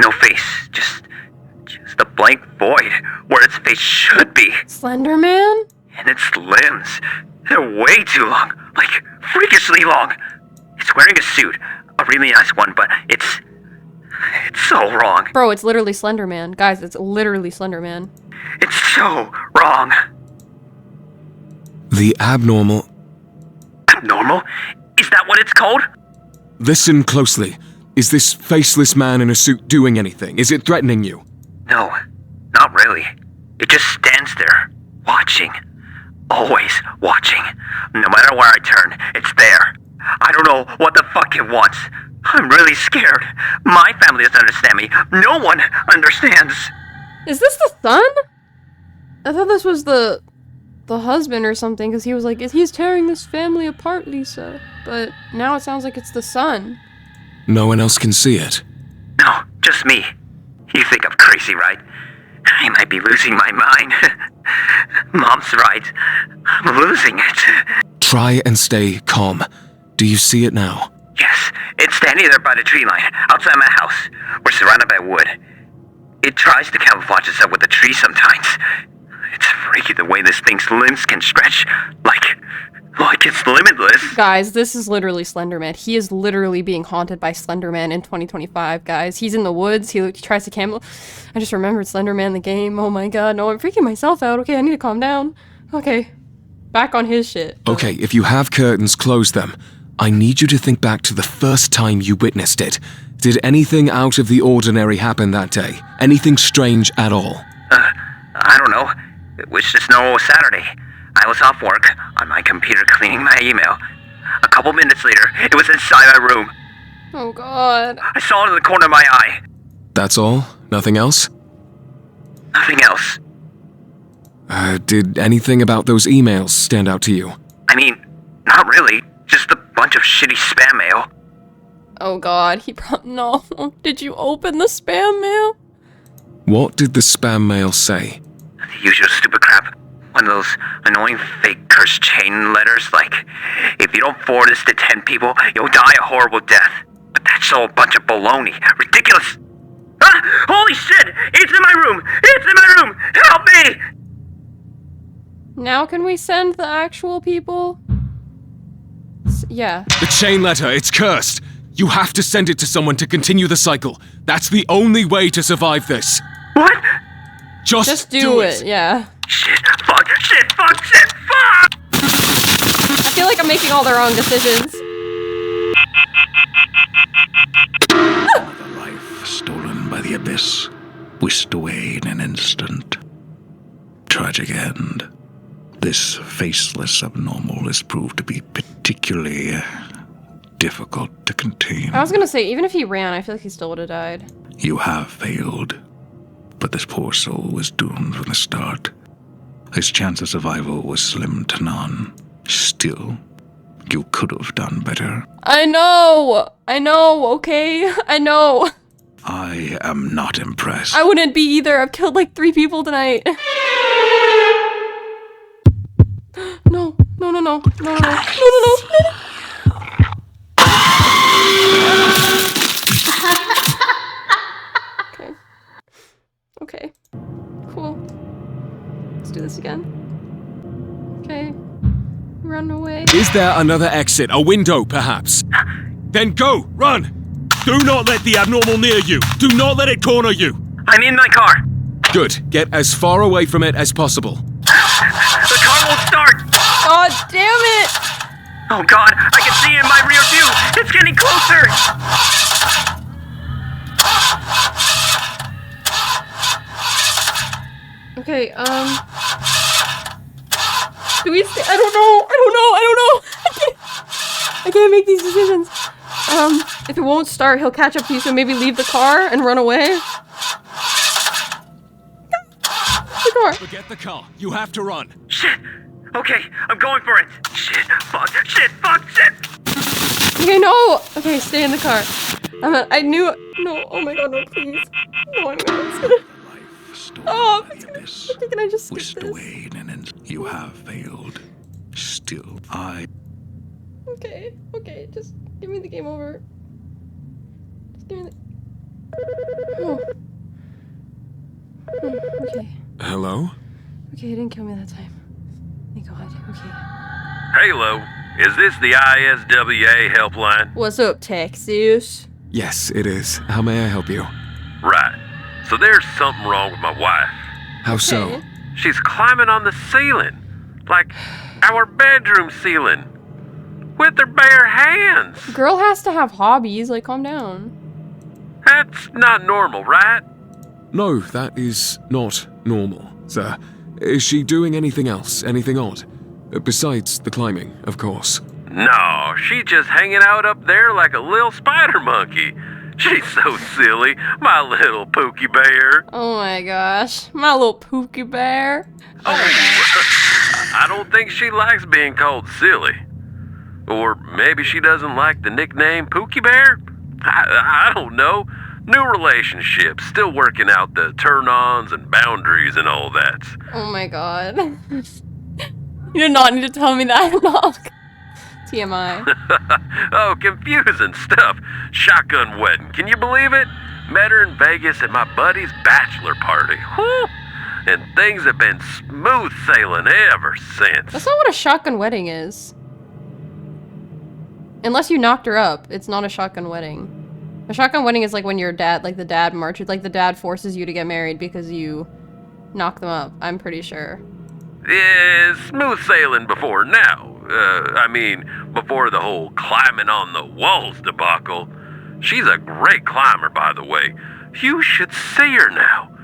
No face, just a blank void where its face should be. Slender Man? And its limbs, they're way too long, like freakishly long. It's wearing a suit, a really nice one, but it's so wrong. Bro, it's literally Slender Man. Guys, it's literally Slender Man. It's so wrong. The abnormal... Abnormal? Is that what it's called? Listen closely. Is this faceless man in a suit doing anything? Is it threatening you? No, not really. It just stands there, watching. Always watching. No matter where I turn, it's there. I don't know what the fuck it wants. I'm really scared. My family doesn't understand me. No one understands. Is this the son? I thought this was the husband or something, because he was like, he's tearing this family apart, Lisa. But now it sounds like it's the son. No one else can see it. No, just me. You think I'm crazy, right? I might be losing my mind. Mom's right. I'm losing it. Try and stay calm. Do you see it now? Yes, it's standing there by the tree line, outside my house. We're surrounded by wood. It tries to camouflage itself with the tree sometimes. It's freaky the way this thing's limbs can stretch, like it's It's limitless. Guys, this is literally Slenderman. He is literally being haunted by Slenderman in 2025, guys. He's in the woods. He tries to camel. I just remembered Slenderman the game. Oh my god, no, I'm freaking myself out. Okay, I need to calm down. Okay, back on his shit. Okay, if you have curtains, close them. I need you to think back to the first time you witnessed it. Did anything out of the ordinary happen that day? Anything strange at all? I don't know. It was just normal Saturday. I was off work, on my computer cleaning my email. A couple minutes later, it was inside my room. Oh god. I saw it in the corner of my eye. That's all? Nothing else? Nothing else. Did anything about those emails stand out to you? I mean, not really. Just a bunch of shitty spam mail. Oh god, no. Did you open the spam mail? What did the spam mail say? The usual stupid crap. One of those annoying fake cursed chain letters like, if you don't forward this to 10 people, you'll die a horrible death. But that's all a bunch of baloney. Ridiculous. Ah! Holy shit! It's in my room! It's in my room! Help me! Now can we send the actual people? Yeah. The chain letter, it's cursed. You have to send it to someone to continue the cycle. That's the only way to survive this. What? Just do it, yeah. Shit, fuck, shit, fuck, shit, fuck! I feel like I'm making all the wrong decisions. Another life stolen by the abyss, whisked away in an instant. Tragic end. This faceless abnormal has proved to be particularly difficult to contain. I was gonna say, even if he ran, I feel like he still would have died. You have failed, but this poor soul was doomed from the start. His chance of survival was slim to none. Still, you could have done better. I know, okay? I know. I am not impressed. I wouldn't be either. I've killed like 3 people tonight. No. Okay. Cool. Let's do this again. Okay. Run away. Is there another exit? A window, perhaps? Then go! Run! Do not let the abnormal near you! Do not let it corner you! I'm in my car. Good. Get as far away from it as possible. The car won't start. God damn it! Oh god, I can see it in my rear view. It's getting closer. Okay, do we stay? I don't know. I can't make these decisions. If it won't start, he'll catch up to you, so maybe leave the car and run away. The car. Forget the car. You have to run. Shit. Okay, I'm going for it. Shit, fuck, shit. Okay, no! Okay, stay in the car. I knew. No, oh my god, no, please. No, I'm gonna. Oh, can I just skip Whisked this? away in an instant. You have failed. Still, I. Okay, just give me the game over. Just give me the. Oh. Okay. Hello? Okay, he didn't kill me that time. Thank God. Okay. Halo, is this the ISWA helpline? What's up, Texas? Yes, it is. How may I help you? Right. So there's something wrong with my wife. How so? Okay. She's climbing on the ceiling. Like our bedroom ceiling. With her bare hands. Girl has to have hobbies. Like, calm down. That's not normal, right? No, that is not normal, sir. Is she doing anything else? Anything odd? Besides the climbing, of course. No, she's just hanging out up there like a little spider monkey. She's so silly, my little Pookie Bear. Oh my gosh, my little Pookie Bear. Oh, I don't think she likes being called silly. Or maybe she doesn't like the nickname Pookie Bear? I don't know. New relationship, still working out the turn-ons and boundaries and all that. Oh my god. You did not need to tell me that, Knock. TMI. Oh, confusing stuff. Shotgun wedding, can you believe it? Met her in Vegas at my buddy's bachelor party. Whew. And things have been smooth sailing ever since. That's not what a shotgun wedding is. Unless you knocked her up, it's not a shotgun wedding. A shotgun wedding is like when your dad, like the dad marches, like the dad forces you to get married because you knock them up, I'm pretty sure. Yeah, smooth sailing before now. Before the whole climbing on the walls debacle. She's a great climber, by the way. You should see her now.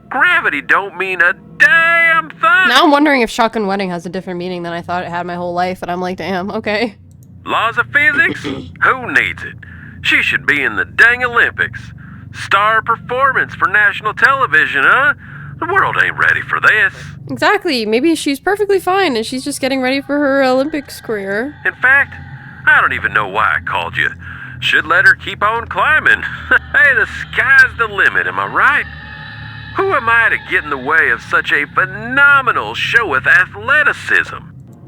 Gravity don't mean a damn thing. Now I'm wondering if shotgun wedding has a different meaning than I thought it had my whole life, and I'm like, damn, okay. Laws of physics? Who needs it? She should be in the dang Olympics. Star performance for national television, huh? The world ain't ready for this. Exactly. Maybe she's perfectly fine and she's just getting ready for her Olympics career. In fact, I don't even know why I called you. Should let her keep on climbing. Hey, the sky's the limit, am I right? Who am I to get in the way of such a phenomenal show with athleticism?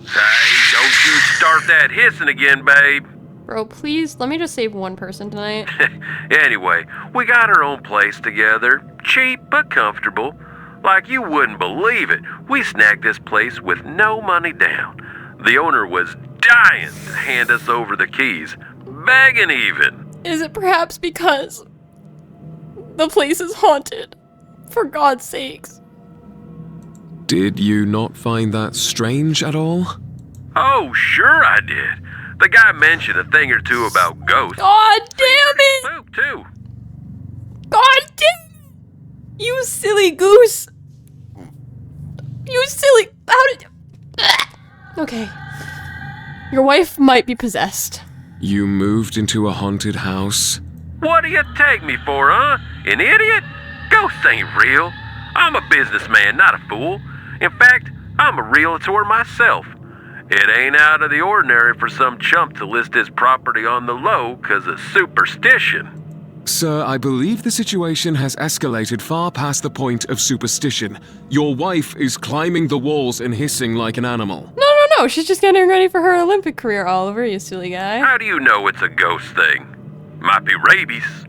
Hey, don't you start that hissing again, babe. Bro, please, let me just save one person tonight. Anyway, we got our own place together. Cheap but comfortable. Like you wouldn't believe it. We snagged this place with no money down. The owner was dying to hand us over the keys. Begging even. Is it perhaps because the place is haunted? For God's sakes. Did you not find that strange at all? Oh, sure I did. The guy mentioned a thing or two about ghosts. God damn it! Spook, too. God damn! You silly goose! You silly... How did... Okay. Your wife might be possessed. You moved into a haunted house? What do you take me for, huh? An idiot? Ghosts ain't real. I'm a businessman, not a fool. In fact, I'm a realtor myself. It ain't out of the ordinary for some chump to list his property on the low 'cause of superstition. Sir, I believe the situation has escalated far past the point of superstition. Your wife is climbing the walls and hissing like an animal. No, she's just getting ready for her Olympic career, Oliver, you silly guy. How do you know it's a ghost thing? Might be rabies.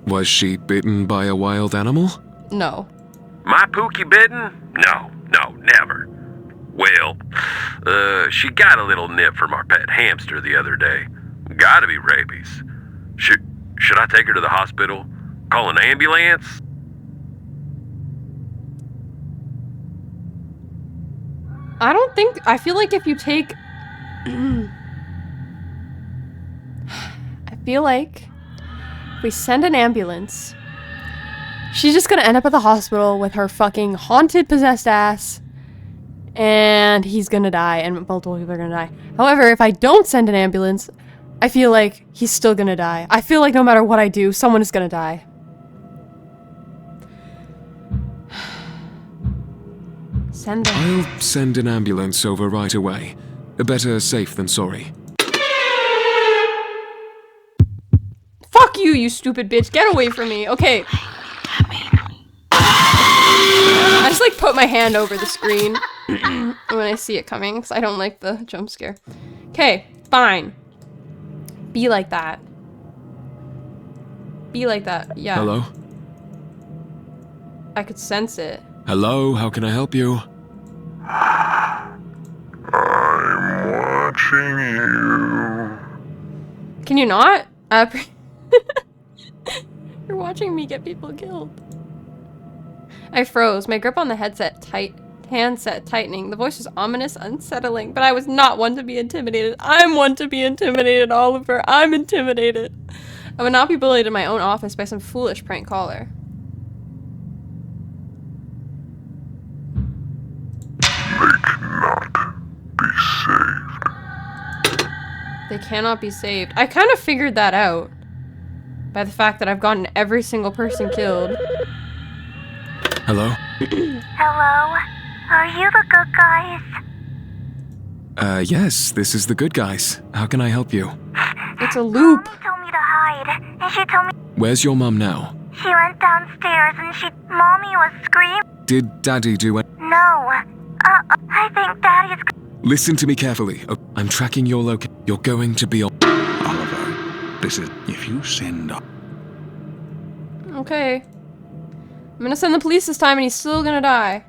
Was she bitten by a wild animal? No. My Pookie bitten? No, never. Well, she got a little nip from our pet hamster the other day. Gotta be rabies. Should I take her to the hospital? Call an ambulance? I feel like if you take... I feel like if we send an ambulance, she's just gonna end up at the hospital with her fucking haunted, possessed ass, and he's gonna die, and multiple people are gonna die. However, if I don't send an ambulance, I feel like he's still gonna die. I feel like no matter what I do, someone is gonna die. Send them. I'll send an ambulance over right away. Better safe than sorry. Fuck you, you stupid bitch. Get away from me. Okay. I just like put my hand over the screen when I see it coming because I don't like the jump scare. Okay, fine. Be like that. Be like that. Yeah. Hello? I could sense it. Hello, how can I help you? I'm watching you. Can you not? You're watching me get people killed. I froze. My grip on the handset tightening. The voice was ominous, unsettling, but I was not one to be intimidated. I'm one to be intimidated, Oliver. I'm intimidated. I would not be bullied in my own office by some foolish prank caller. They cannot be saved. I kind of figured that out by the fact that I've gotten every single person killed. Hello? Hello? Are you the good guys? Yes, this is the good guys. How can I help you? It's a loop. Mommy told me to hide, and she told me Where's your mum now? she went downstairs and Mommy was screaming. Did Daddy do it? No. I think Daddy's... Listen to me carefully. Oh, I'm tracking your location. You're going to be on... Oliver, this is... If you send... Okay. I'm gonna send the police this time and he's still gonna die.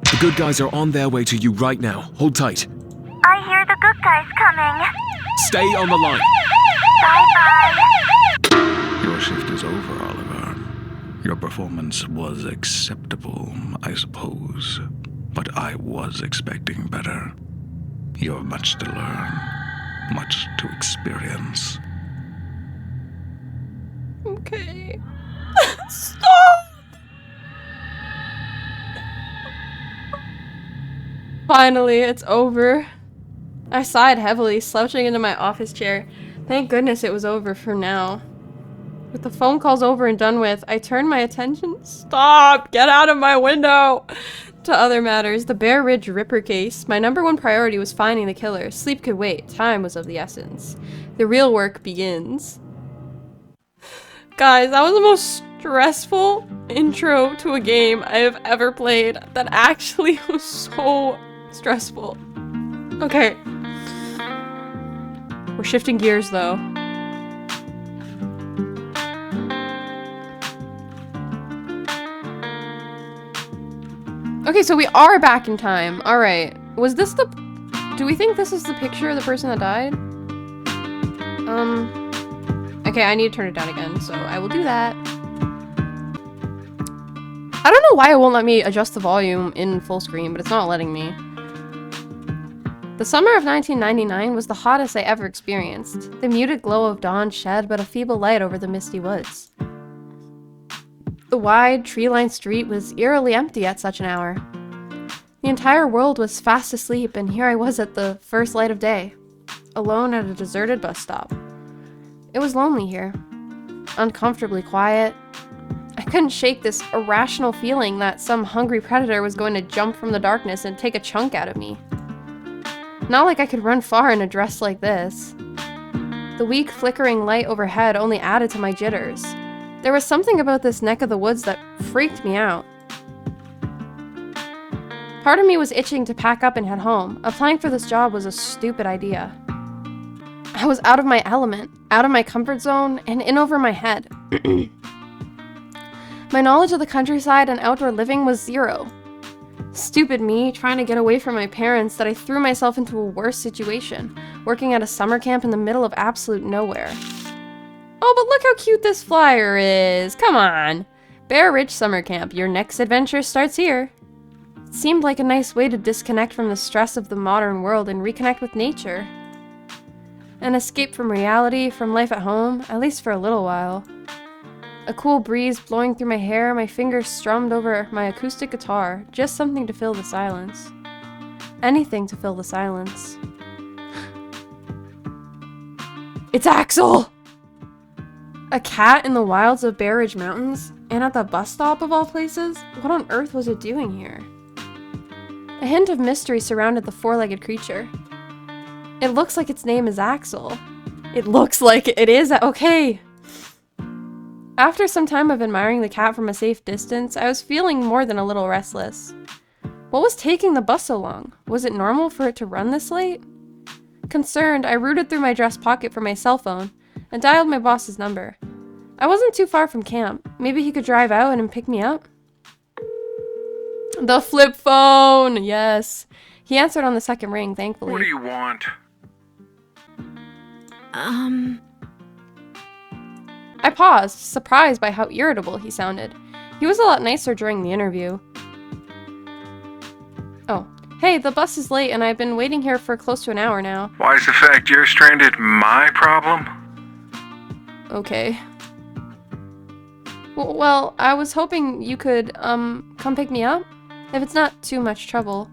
The good guys are on their way to you right now. Hold tight. I hear the good guys coming. Stay on the line. Bye-bye. Your shift is over, Oliver. Your performance was acceptable, I suppose. But I was expecting better. You have much to learn, much to experience. Okay. Stop! Finally, it's over. I sighed heavily, slouching into my office chair. Thank goodness it was over for now. With the phone calls over and done with, I turned my attention— Stop! Get out of my window! To other matters. The Bear Ridge Ripper case. My #1 priority was finding the killer. Sleep could wait. Time was of the essence. The real work begins. Guys, that was the most stressful intro to a game I have ever played. That actually was so stressful. Okay. We're shifting gears though. Okay, so we are back in time. Alright. Was this the— do we think this is the picture of the person that died? Okay, I need to turn it down again, so I will do that. I don't know why it won't let me adjust the volume in full screen, but it's not letting me. The summer of 1999 was the hottest I ever experienced. The muted glow of dawn shed but a feeble light over the misty woods. The wide, tree-lined street was eerily empty at such an hour. The entire world was fast asleep, and here I was at the first light of day, alone at a deserted bus stop. It was lonely here, uncomfortably quiet. I couldn't shake this irrational feeling that some hungry predator was going to jump from the darkness and take a chunk out of me. Not like I could run far in a dress like this. The weak, flickering light overhead only added to my jitters. There was something about this neck of the woods that freaked me out. Part of me was itching to pack up and head home. Applying for this job was a stupid idea. I was out of my element, out of my comfort zone, and in over my head. My knowledge of the countryside and outdoor living was zero. Stupid me, trying to get away from my parents, that I threw myself into a worse situation, working at a summer camp in the middle of absolute nowhere. Oh, but look how cute this flyer is! Come on! Bear Ridge Summer Camp, your next adventure starts here. It seemed like a nice way to disconnect from the stress of the modern world and reconnect with nature. An escape from reality, from life at home, at least for a little while. A cool breeze blowing through my hair, my fingers strummed over my acoustic guitar, just something to fill the silence. Anything to fill the silence. It's Axel! A cat in the wilds of Bear Ridge Mountains? And at the bus stop of all places? What on earth was it doing here? A hint of mystery surrounded the four-legged creature. It looks like its name is Axel. It looks like it is— okay! After some time of admiring the cat from a safe distance, I was feeling more than a little restless. What was taking the bus so long? Was it normal for it to run this late? Concerned, I rooted through my dress pocket for my cell phone and dialed my boss's number. I wasn't too far from camp. Maybe he could drive out and pick me up? The flip phone! Yes. He answered on the second ring, thankfully. What do you want? I paused, surprised by how irritable he sounded. He was a lot nicer during the interview. Oh. Hey, the bus is late and I've been waiting here for close to an hour now. Why is the fact you're stranded my problem? Okay. Well, I was hoping you could, come pick me up? If it's not too much trouble.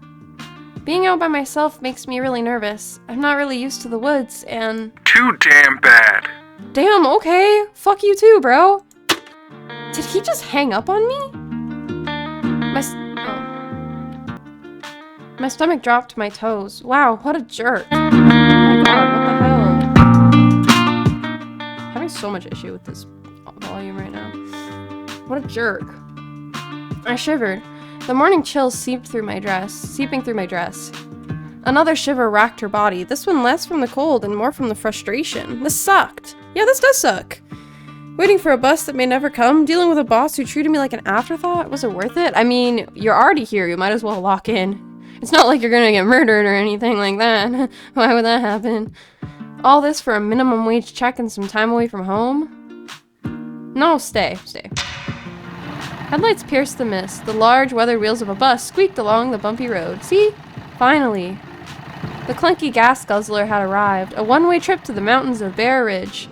Being out by myself makes me really nervous. I'm not really used to the woods, and— Too damn bad. Damn, okay. Fuck you too, bro. Did he just hang up on me? My stomach dropped to my toes. Wow, what a jerk. Oh my god, what the hell? Having so much issue with this volume right now. What a jerk. I shivered. The morning chill seeping through my dress. Another shiver racked her body, this one less from the cold and more from the frustration. This sucked. Yeah, this does suck. Waiting for a bus that may never come, dealing with a boss who treated me like an afterthought, was it worth it? I mean, you're already here, you might as well lock in. It's not like you're gonna get murdered or anything like that. Why would that happen? All this for a minimum wage check and some time away from home? No, stay. Headlights pierced the mist. The large, weathered wheels of a bus squeaked along the bumpy road. See? Finally. The clunky gas guzzler had arrived. A one-way trip to the mountains of Bear Ridge.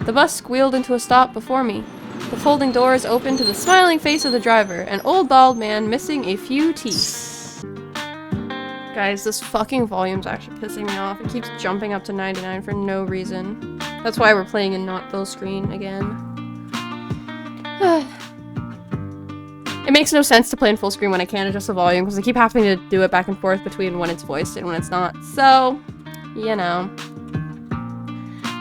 The bus squealed into a stop before me. The folding doors opened to the smiling face of the driver, an old bald man missing a few teeth. Guys, this fucking volume's actually pissing me off. It keeps jumping up to 99 for no reason. That's why we're playing in not full screen again. It makes no sense to play in full screen when I can't adjust the volume, because I keep having to do it back and forth between when it's voiced and when it's not. So, you know.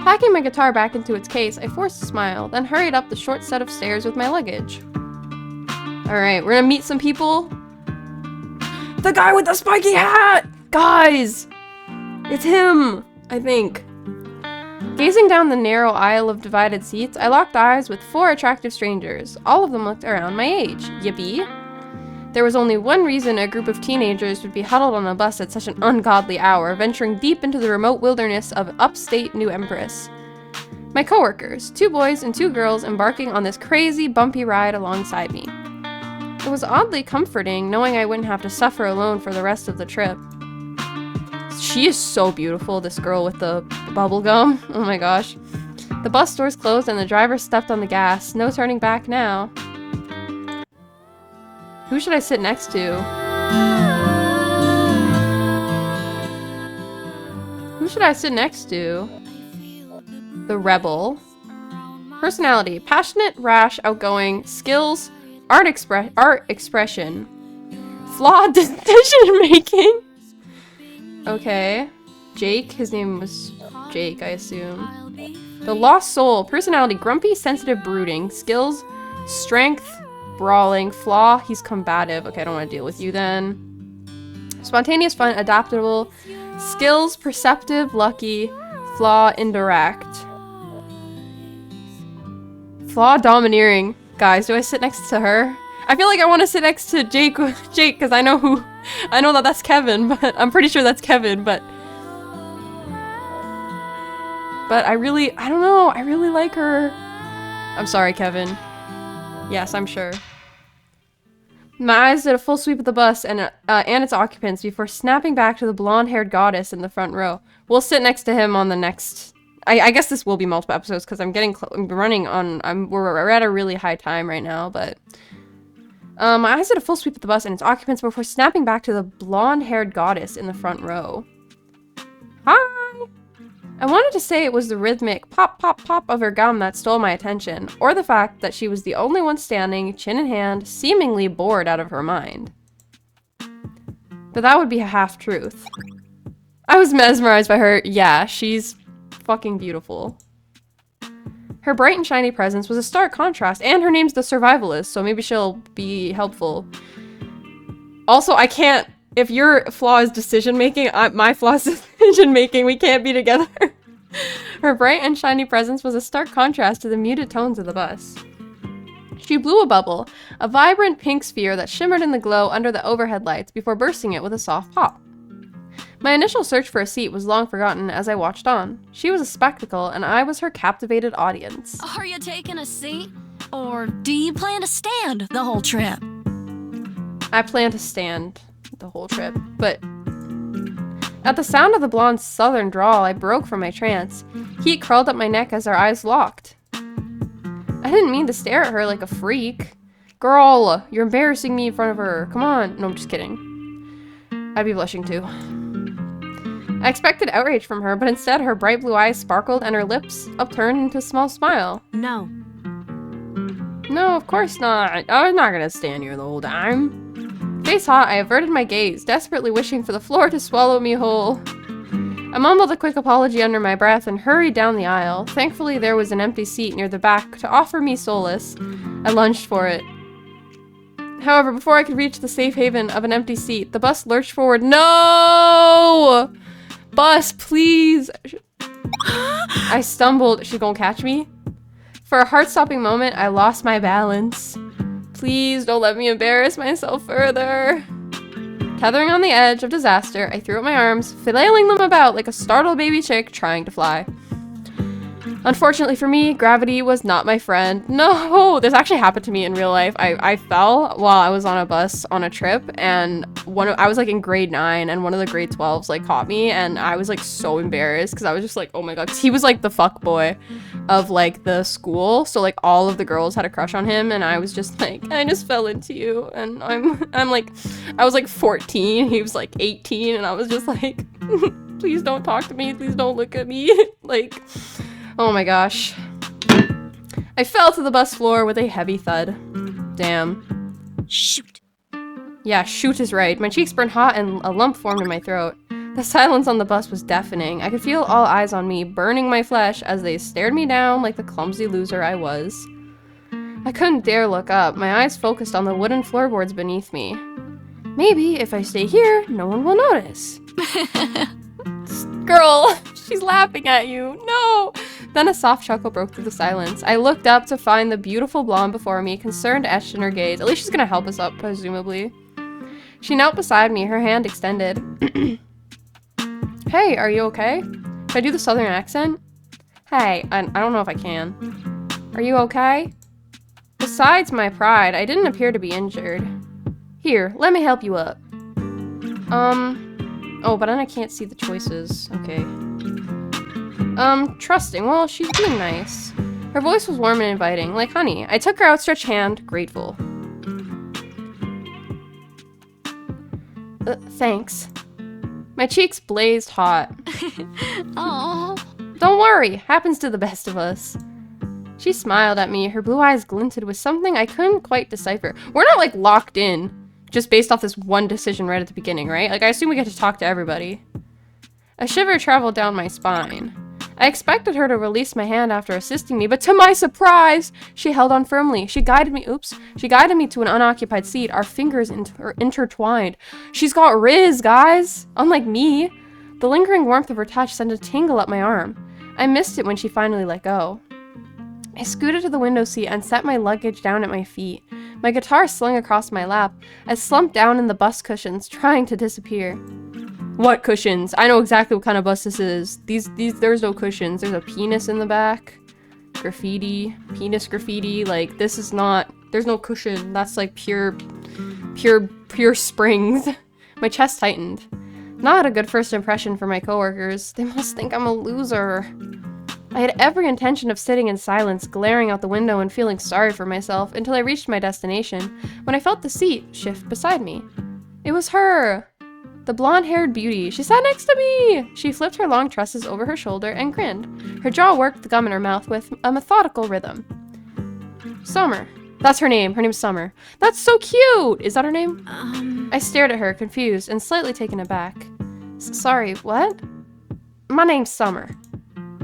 Packing my guitar back into its case, I forced a smile, then hurried up the short set of stairs with my luggage. Alright, we're gonna meet some people. The guy with the spiky hat! Guys! It's him! I think. Gazing down the narrow aisle of divided seats, I locked eyes with 4 attractive strangers. All of them looked around my age. Yippee. There was only one reason a group of teenagers would be huddled on a bus at such an ungodly hour, venturing deep into the remote wilderness of upstate New Empress. My coworkers, 2 boys and 2 girls embarking on this crazy, bumpy ride alongside me. It was oddly comforting knowing I wouldn't have to suffer alone for the rest of the trip. She is so beautiful, this girl with the bubble gum. Oh my gosh. The bus doors closed and the driver stepped on the gas. No turning back now. Who should I sit next to? Who should I sit next to? The rebel. Personality. Passionate, rash, outgoing. Skills. Art expression. Flawed decision making. Okay. Jake. His name was Jake, I assume. The lost soul. Personality. Grumpy, sensitive, brooding. Skills. Strength. Brawling. Flaw. He's combative. Okay, I don't want to deal with you then. Spontaneous, fun, adaptable. Skills. Perceptive, lucky. Flaw. Indirect. Flaw. Domineering. Guys, do I sit next to her? I feel like I want to sit next to Jake, because I know that that's Kevin, but I'm pretty sure that's Kevin, but I don't know, I really like her. I'm sorry, Kevin. Yes, I'm sure. My eyes did a full sweep of the bus and its occupants before snapping back to the blonde-haired goddess in the front row. We'll sit next to him on the next... I guess this will be multiple episodes because I'm we're at a really high time right now, but my eyes did a full sweep of the bus and its occupants before snapping back to the blonde-haired goddess in the front row. Hi! I wanted to say it was the rhythmic pop, pop, pop of her gum that stole my attention, or the fact that she was the only one standing, chin in hand, seemingly bored out of her mind. But that would be a half-truth. I was mesmerized by her. Yeah, she's fucking beautiful. Her bright and shiny presence was a stark contrast, and her name's the Survivalist, so maybe she'll be helpful. Also, I can't... If your flaw is decision-making, my flaw is decision-making. We can't be together. Her bright and shiny presence was a stark contrast to the muted tones of the bus. She blew a bubble, a vibrant pink sphere that shimmered in the glow under the overhead lights before bursting it with a soft pop. My initial search for a seat was long forgotten as I watched on. She was a spectacle, and I was her captivated audience. Are you taking a seat? Or do you plan to stand the whole trip? I plan to stand the whole trip, but... At the sound of the blonde's southern drawl, I broke from my trance. Heat crawled up my neck as our eyes locked. I didn't mean to stare at her like a freak. Girl, you're embarrassing me in front of her. Come on. No, I'm just kidding. I'd be blushing too. I expected outrage from her, but instead her bright blue eyes sparkled and her lips upturned into a small smile. No. No, of course not. I'm not gonna stand here the whole time. Face hot, I averted my gaze, desperately wishing for the floor to swallow me whole. I mumbled a quick apology under my breath and hurried down the aisle. Thankfully, there was an empty seat near the back to offer me solace. I lunged for it. However, before I could reach the safe haven of an empty seat, the bus lurched forward. No! Bus, please! I stumbled. She's gonna catch me? For a heart-stopping moment, I lost my balance. Please don't let me embarrass myself further. Tethering on the edge of disaster, I threw up my arms, flailing them about like a startled baby chick trying to fly. Unfortunately for me, gravity was not my friend. No, this actually happened to me in real life. I fell while I was on a bus on a trip, and I was like in grade 9, and one of the grade 12s like caught me, and I was like so embarrassed because I was just like, oh my god, 'cause he was like the fuck boy of like the school, so like all of the girls had a crush on him, and I was just like, I just fell into you, and I'm like, I was like 14, he was like 18, and I was just like, please don't talk to me, please don't look at me, like. Oh my gosh. I fell to the bus floor with a heavy thud. Damn. Shoot. Yeah, shoot is right. My cheeks burned hot and a lump formed in my throat. The silence on the bus was deafening. I could feel all eyes on me, burning my flesh as they stared me down like the clumsy loser I was. I couldn't dare look up. My eyes focused on the wooden floorboards beneath me. Maybe if I stay here, no one will notice. Girl, she's laughing at you. No! Then a soft chuckle broke through the silence. I looked up to find the beautiful blonde before me, concerned etched in her gaze. At least she's gonna help us up, presumably. She knelt beside me, her hand extended. Hey, are you okay? Should I do the southern accent? Hey, I don't know if I can. Are you okay? Besides my pride, I didn't appear to be injured. Here, let me help you up. Oh, but then I can't see the choices. Okay. Trusting. Well, she's being nice. Her voice was warm and inviting, like honey. I took her outstretched hand, grateful. Thanks. My cheeks blazed hot. Oh. Don't worry, happens to the best of us. She smiled at me, her blue eyes glinted with something I couldn't quite decipher. We're not, like, locked in, just based off this one decision right at the beginning, right? Like, I assume we get to talk to everybody. A shiver traveled down my spine. I expected her to release my hand after assisting me, but to my surprise, she held on firmly. She guided me to an unoccupied seat, our fingers intertwined. She's got Riz, guys! Unlike me. The lingering warmth of her touch sent a tingle up my arm. I missed it when she finally let go. I scooted to the window seat and set my luggage down at my feet. My guitar slung across my lap. I slumped down in the bus cushions, trying to disappear. What cushions? I know exactly what kind of bus this is. There's no cushions. There's a penis in the back. Graffiti. Penis graffiti. Like, this is not... There's no cushion. That's like pure springs. My chest tightened. Not a good first impression for my coworkers. They must think I'm a loser. I had every intention of sitting in silence, glaring out the window and feeling sorry for myself until I reached my destination, when I felt the seat shift beside me. It was her! The blonde-haired beauty. She sat next to me! She flipped her long tresses over her shoulder and grinned. Her jaw worked the gum in her mouth with a methodical rhythm. Summer. That's her name. Her name's Summer. That's so cute! Is that her name? I stared at her, confused and slightly taken aback. Sorry, what? My name's Summer.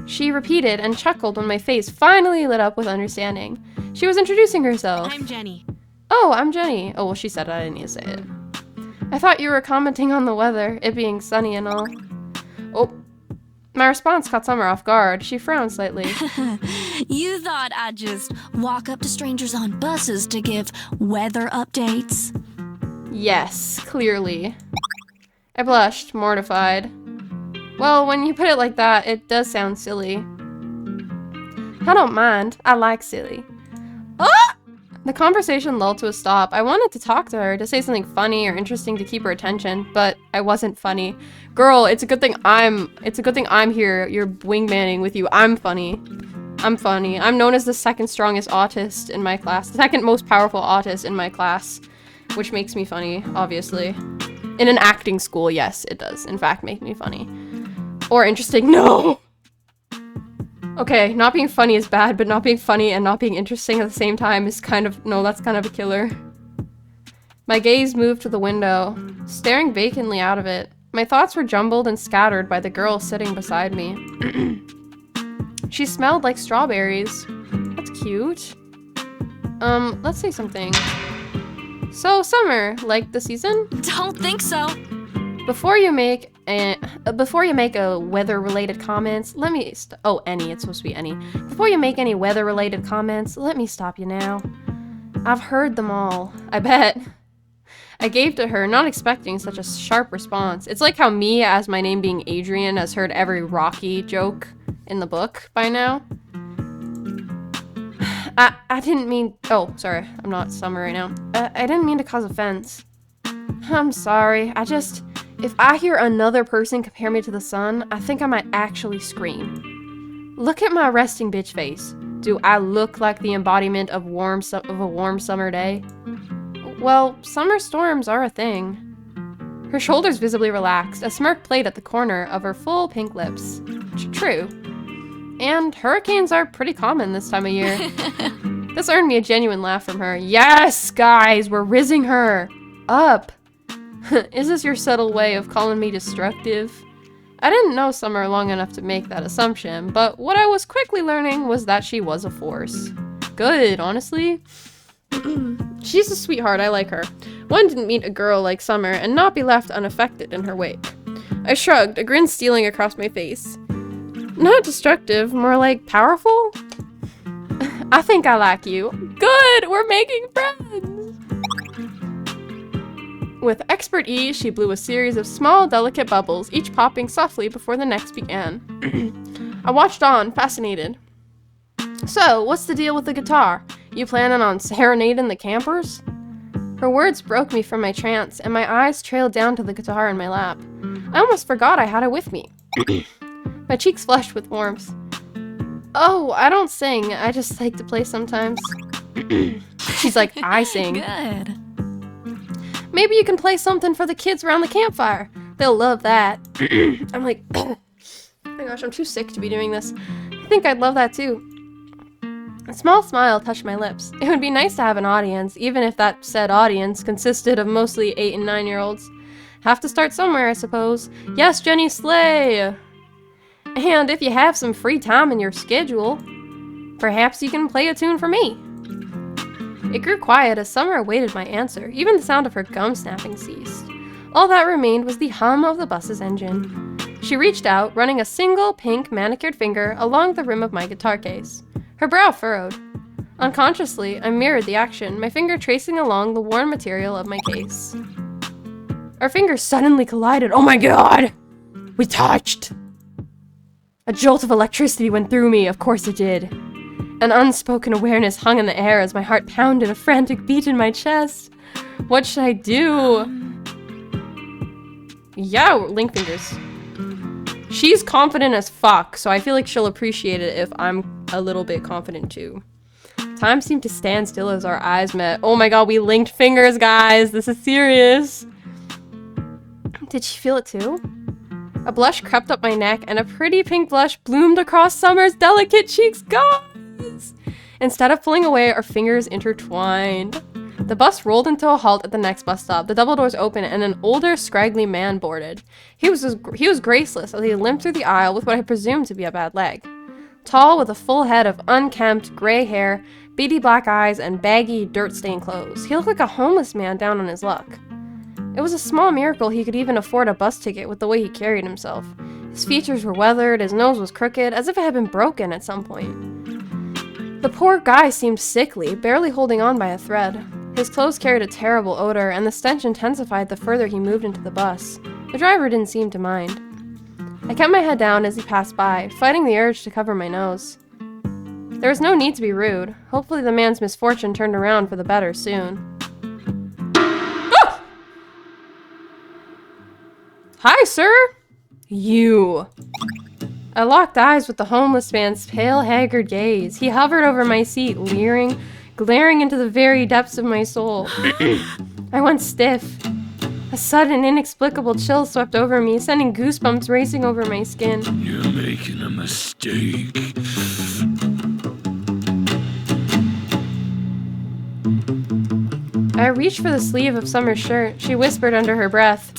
She repeated and chuckled when my face finally lit up with understanding. She was introducing herself. I'm Jenny. Oh, I'm Jenny. Oh, well, she said it. I didn't need to say it. I thought you were commenting on the weather, it being sunny and all. Oh, my response caught Summer off guard. She frowned slightly. You thought I'd just walk up to strangers on buses to give weather updates? Yes, clearly. I blushed, mortified. Well, when you put it like that, it does sound silly. I don't mind. I like silly. Ah! The conversation lulled to a stop. I wanted to talk to her, to say something funny or interesting to keep her attention, but I wasn't funny. Girl, it's a good thing I'm here. You're wingmanning with you. I'm funny. I'm funny. I'm known as the second strongest autist in my class. The second most powerful autist in my class, which makes me funny, obviously. In an acting school, yes, it does, in fact, make me funny. Or interesting, no! Okay, not being funny is bad, but not being funny and not being interesting at the same time is kind of, no, that's kind of a killer. My gaze moved to the window, staring vacantly out of it. My thoughts were jumbled and scattered by the girl sitting beside me. She smelled like strawberries. That's cute. Let's say something. So, Summer, like the season? Don't think so. Before you make a weather-related comments, let me it's supposed to be any. Before you make any weather-related comments, let me stop you now. I've heard them all. I bet. I gaped at her, not expecting such a sharp response. It's like how me, as my name being Adrian, has heard every Rocky joke in the book by now. I didn't mean... Oh, sorry. I'm not Summer right now. I didn't mean to cause offense. I'm sorry. If I hear another person compare me to the sun, I think I might actually scream. Look at my resting bitch face. Do I look like the embodiment of a warm summer day? Well, summer storms are a thing. Her shoulders visibly relaxed. A smirk played at the corner of her full pink lips. True. And hurricanes are pretty common this time of year. This earned me a genuine laugh from her. Yes, guys, we're rizzing her up. Is this your subtle way of calling me destructive? I didn't know Summer long enough to make that assumption, but what I was quickly learning was that she was a force. Good, honestly. She's a sweetheart, I like her. One didn't meet a girl like Summer and not be left unaffected in her wake. I shrugged, a grin stealing across my face. Not destructive, more like powerful? I think I like you. Good, we're making friends! With expert ease, she blew a series of small, delicate bubbles, each popping softly before the next began. I watched on, fascinated. So, what's the deal with the guitar? You planning on serenading the campers? Her words broke me from my trance, and my eyes trailed down to the guitar in my lap. I almost forgot I had it with me. My cheeks flushed with warmth. Oh, I don't sing. I just like to play sometimes. She's like, I sing. Good. Maybe you can play something for the kids around the campfire. They'll love that. I'm like, oh my gosh, I'm too sick to be doing this. I think I'd love that too. A small smile touched my lips. It would be nice to have an audience, even if that said audience consisted of mostly 8 and 9-year-olds. Have to start somewhere, I suppose. Yes, Jenny, slay! And if you have some free time in your schedule, perhaps you can play a tune for me. It grew quiet as Summer awaited my answer. Even the sound of her gum snapping ceased. All that remained was the hum of the bus's engine. She reached out, running a single pink manicured finger along the rim of my guitar case. Her brow furrowed. Unconsciously, I mirrored the action, my finger tracing along the worn material of my case. Our fingers suddenly collided. Oh my god! We touched! A jolt of electricity went through me, of course it did. An unspoken awareness hung in the air as my heart pounded a frantic beat in my chest. What should I do? Yeah, link fingers. She's confident as fuck, so I feel like she'll appreciate it if I'm a little bit confident too. Time seemed to stand still as our eyes met. Oh my god, we linked fingers, guys! This is serious! Did she feel it too? A blush crept up my neck, and a pretty pink blush bloomed across Summer's delicate cheeks. Guys! Instead of pulling away, our fingers intertwined. The bus rolled into a halt at the next bus stop. The double doors opened, and an older, scraggly man boarded. He was graceless as he limped through the aisle with what I presumed to be a bad leg. Tall, with a full head of unkempt, gray hair, beady black eyes, and baggy, dirt-stained clothes. He looked like a homeless man down on his luck. It was a small miracle he could even afford a bus ticket with the way he carried himself. His features were weathered, his nose was crooked, as if it had been broken at some point. The poor guy seemed sickly, barely holding on by a thread. His clothes carried a terrible odor, and the stench intensified the further he moved into the bus. The driver didn't seem to mind. I kept my head down as he passed by, fighting the urge to cover my nose. There was no need to be rude. Hopefully the man's misfortune turned around for the better soon. Hi, sir! You. I locked eyes with the homeless man's pale, haggard gaze. He hovered over my seat, leering, glaring into the very depths of my soul. I went stiff. A sudden, inexplicable chill swept over me, sending goosebumps racing over my skin. You're making a mistake. I reached for the sleeve of Summer's shirt. She whispered under her breath.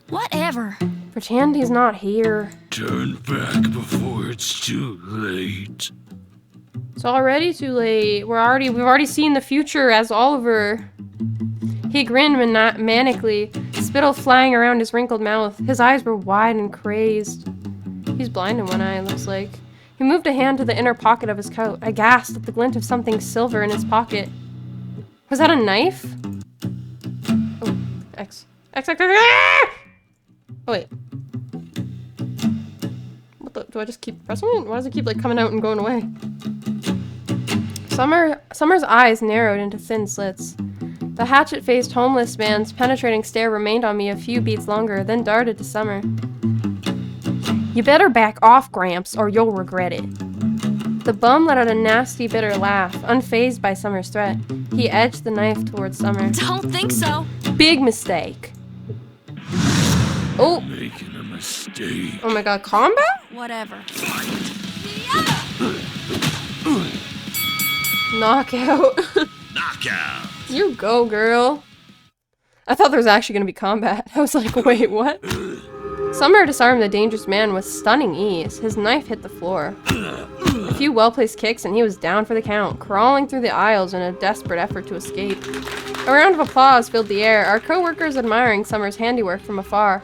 Whatever. Pretend he's not here. Turn back before it's too late. It's already too late. We've already seen the future as Oliver. He grinned manically, spittle flying around his wrinkled mouth. His eyes were wide and crazed. He's blind in one eye, it looks like. He moved a hand to the inner pocket of his coat. I gasped at the glint of something silver in his pocket. Was that a knife? Oh, X. X, X, X, ah! Oh, wait. What the? Do I just keep pressing it? Why does it keep, like, coming out and going away? Summer's eyes narrowed into thin slits. The hatchet-faced homeless man's penetrating stare remained on me a few beats longer, then darted to Summer. You better back off, Gramps, or you'll regret it. The bum let out a nasty, bitter laugh, unfazed by Summer's threat. He edged the knife towards Summer. Don't think so. Big mistake. Oh. Making a mistake. Oh my god, combat? Whatever. Knockout. Knockout. You go, girl. I thought there was actually gonna be combat. I was like, wait, what? Summer disarmed the dangerous man with stunning ease. His knife hit the floor. A few well-placed kicks and he was down for the count, crawling through the aisles in a desperate effort to escape. A round of applause filled the air, our co-workers admiring Summer's handiwork from afar.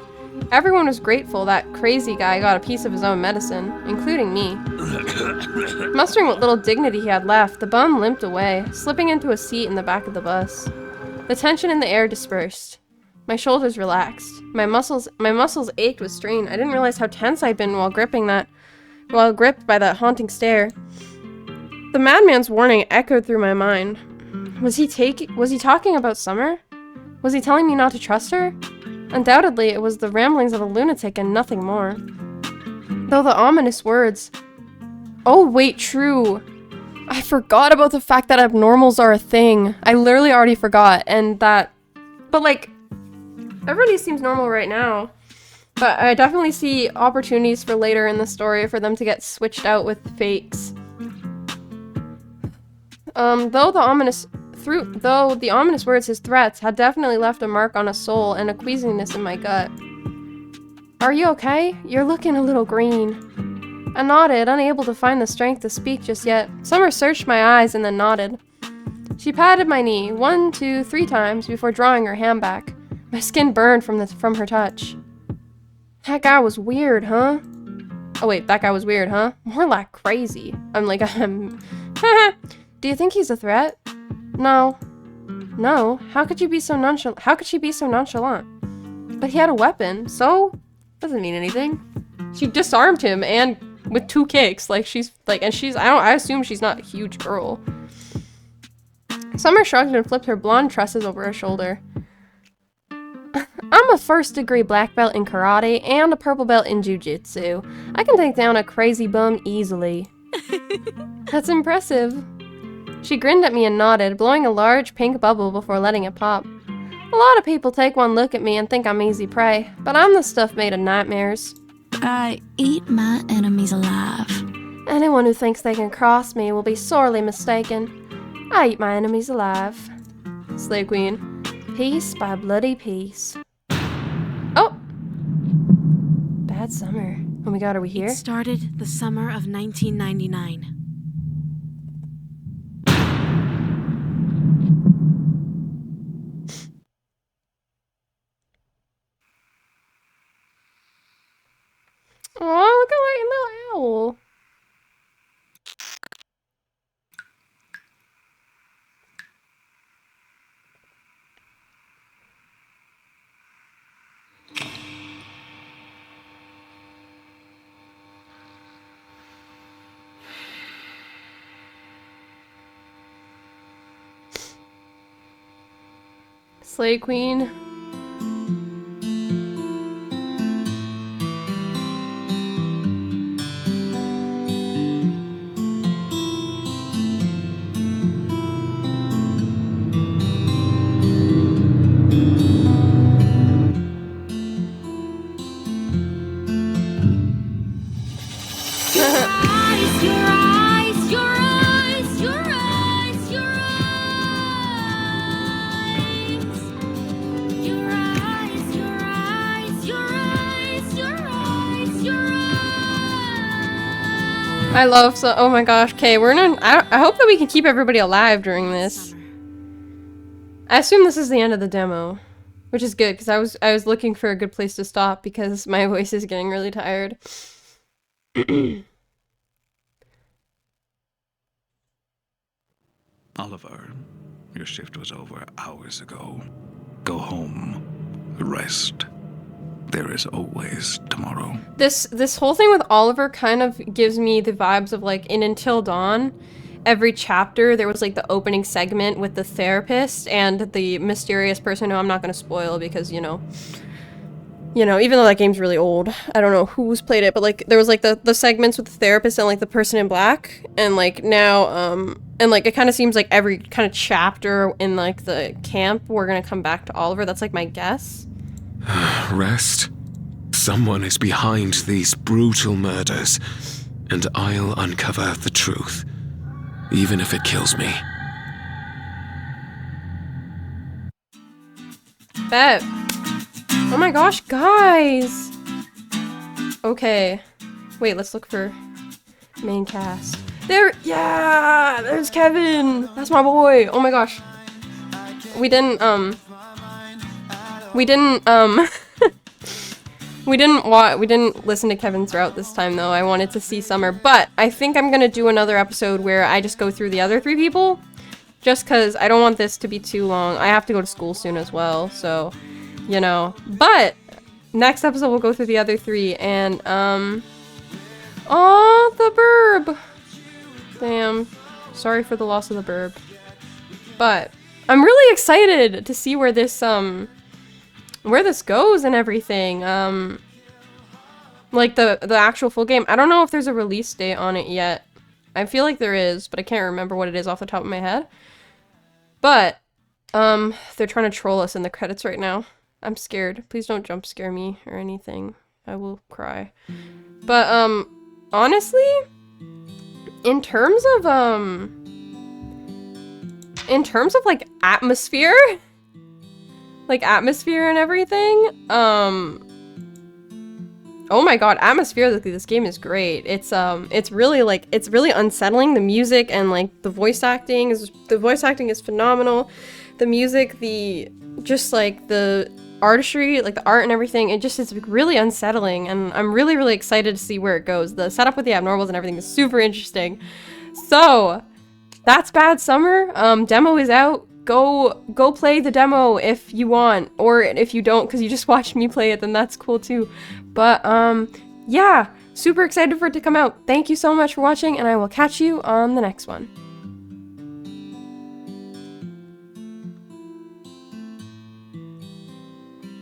Everyone was grateful that crazy guy got a piece of his own medicine, including me. Mustering what little dignity he had left, the bum limped away, slipping into a seat in the back of the bus. The tension in the air dispersed. My shoulders relaxed. My muscles ached with strain. I didn't realize how tense I'd been while gripped by that haunting stare. The madman's warning echoed through my mind. Was he talking about Summer? Was he telling me not to trust her? Undoubtedly, it was the ramblings of a lunatic and nothing more. Though the ominous words... Oh, wait, true. I forgot about the fact that abnormals are a thing. I literally already forgot, and that... But, like, everybody seems normal right now. But I definitely see opportunities for later in the story for them to get switched out with fakes. Though the ominous words, his threats, had definitely left a mark on a soul and a queasiness in my gut. Are you okay? You're looking a little green. I nodded, unable to find the strength to speak just yet. Summer searched my eyes and then nodded. She patted my knee 1, 2, 3 times before drawing her hand back. My skin burned from her touch. That guy was weird, huh? Oh wait, that guy was weird, huh? More like crazy. I'm like, Do you think he's a threat? No. No? How could you be so nonchalant? How could she be so nonchalant? But he had a weapon, so doesn't mean anything. She disarmed him and with 2 kicks. Like she's like, and she's I assume she's not a huge girl. Summer shrugged and flipped her blonde tresses over her shoulder. I'm a 1st degree black belt in karate and a purple belt in jujitsu. I can take down a crazy bum easily. That's impressive. She grinned at me and nodded, blowing a large pink bubble before letting it pop. A lot of people take one look at me and think I'm easy prey, but I'm the stuff made of nightmares. I eat my enemies alive. Anyone who thinks they can cross me will be sorely mistaken. I eat my enemies alive. Slay Queen. Piece by bloody piece. Oh! Bad summer. Oh my god, are we here? It started the summer of 1999. Oh, look at that little owl. Slay Queen. I love so. Oh my gosh. Okay, we're gonna. I hope that we can keep everybody alive during this. I assume this is the end of the demo, which is good because I was looking for a good place to stop because my voice is getting really tired. Oliver, your shift was over hours ago. Go home. Rest. There is always tomorrow. This whole thing with Oliver kind of gives me the vibes of like in Until Dawn. Every chapter there was like the opening segment with the therapist and the mysterious person who I'm not going to spoil because, you know, even though that game's really old, I don't know who's played it, but like there was like the segments with the therapist and like the person in black, and like now and like it kind of seems like every kind of chapter in like the camp we're gonna come back to Oliver. That's like my guess. Rest. Someone is behind these brutal murders, and I'll uncover the truth, even if it kills me. Bet. Oh my gosh, guys! Okay. Wait, let's look for main cast. There, yeah! There's Kevin! That's my boy! Oh my gosh. We didn't we didn't listen to Kevin's route this time though. I wanted to see Summer, but I think I'm gonna do another episode where I just go through the other 3 people. Just cause I don't want this to be too long. I have to go to school soon as well, so, you know. But, next episode we'll go through the other 3, and, aw, the burb! Damn. Sorry for the loss of the burb. But, I'm really excited to see where this goes and everything. Like, the actual full game. I don't know if there's a release date on it yet. I feel like there is, but I can't remember what it is off the top of my head. But, they're trying to troll us in the credits right now. I'm scared. Please don't jump scare me or anything. I will cry. But, honestly, in terms of, like, atmosphere, and everything, oh my god, atmospherically, this game is great. It's really, like, it's really unsettling. The music and, like, the voice acting is phenomenal. The music, just, like, the artistry, like, the art and everything, it just is really unsettling, and I'm really, really excited to see where it goes. The setup with the abnormals and everything is super interesting. So, that's Bad Summer. Demo is out. Go play the demo if you want, or if you don't because you just watched me play it, then that's cool too. But yeah, super excited for it to come out. Thank you so much for watching, and I will catch you on the next one.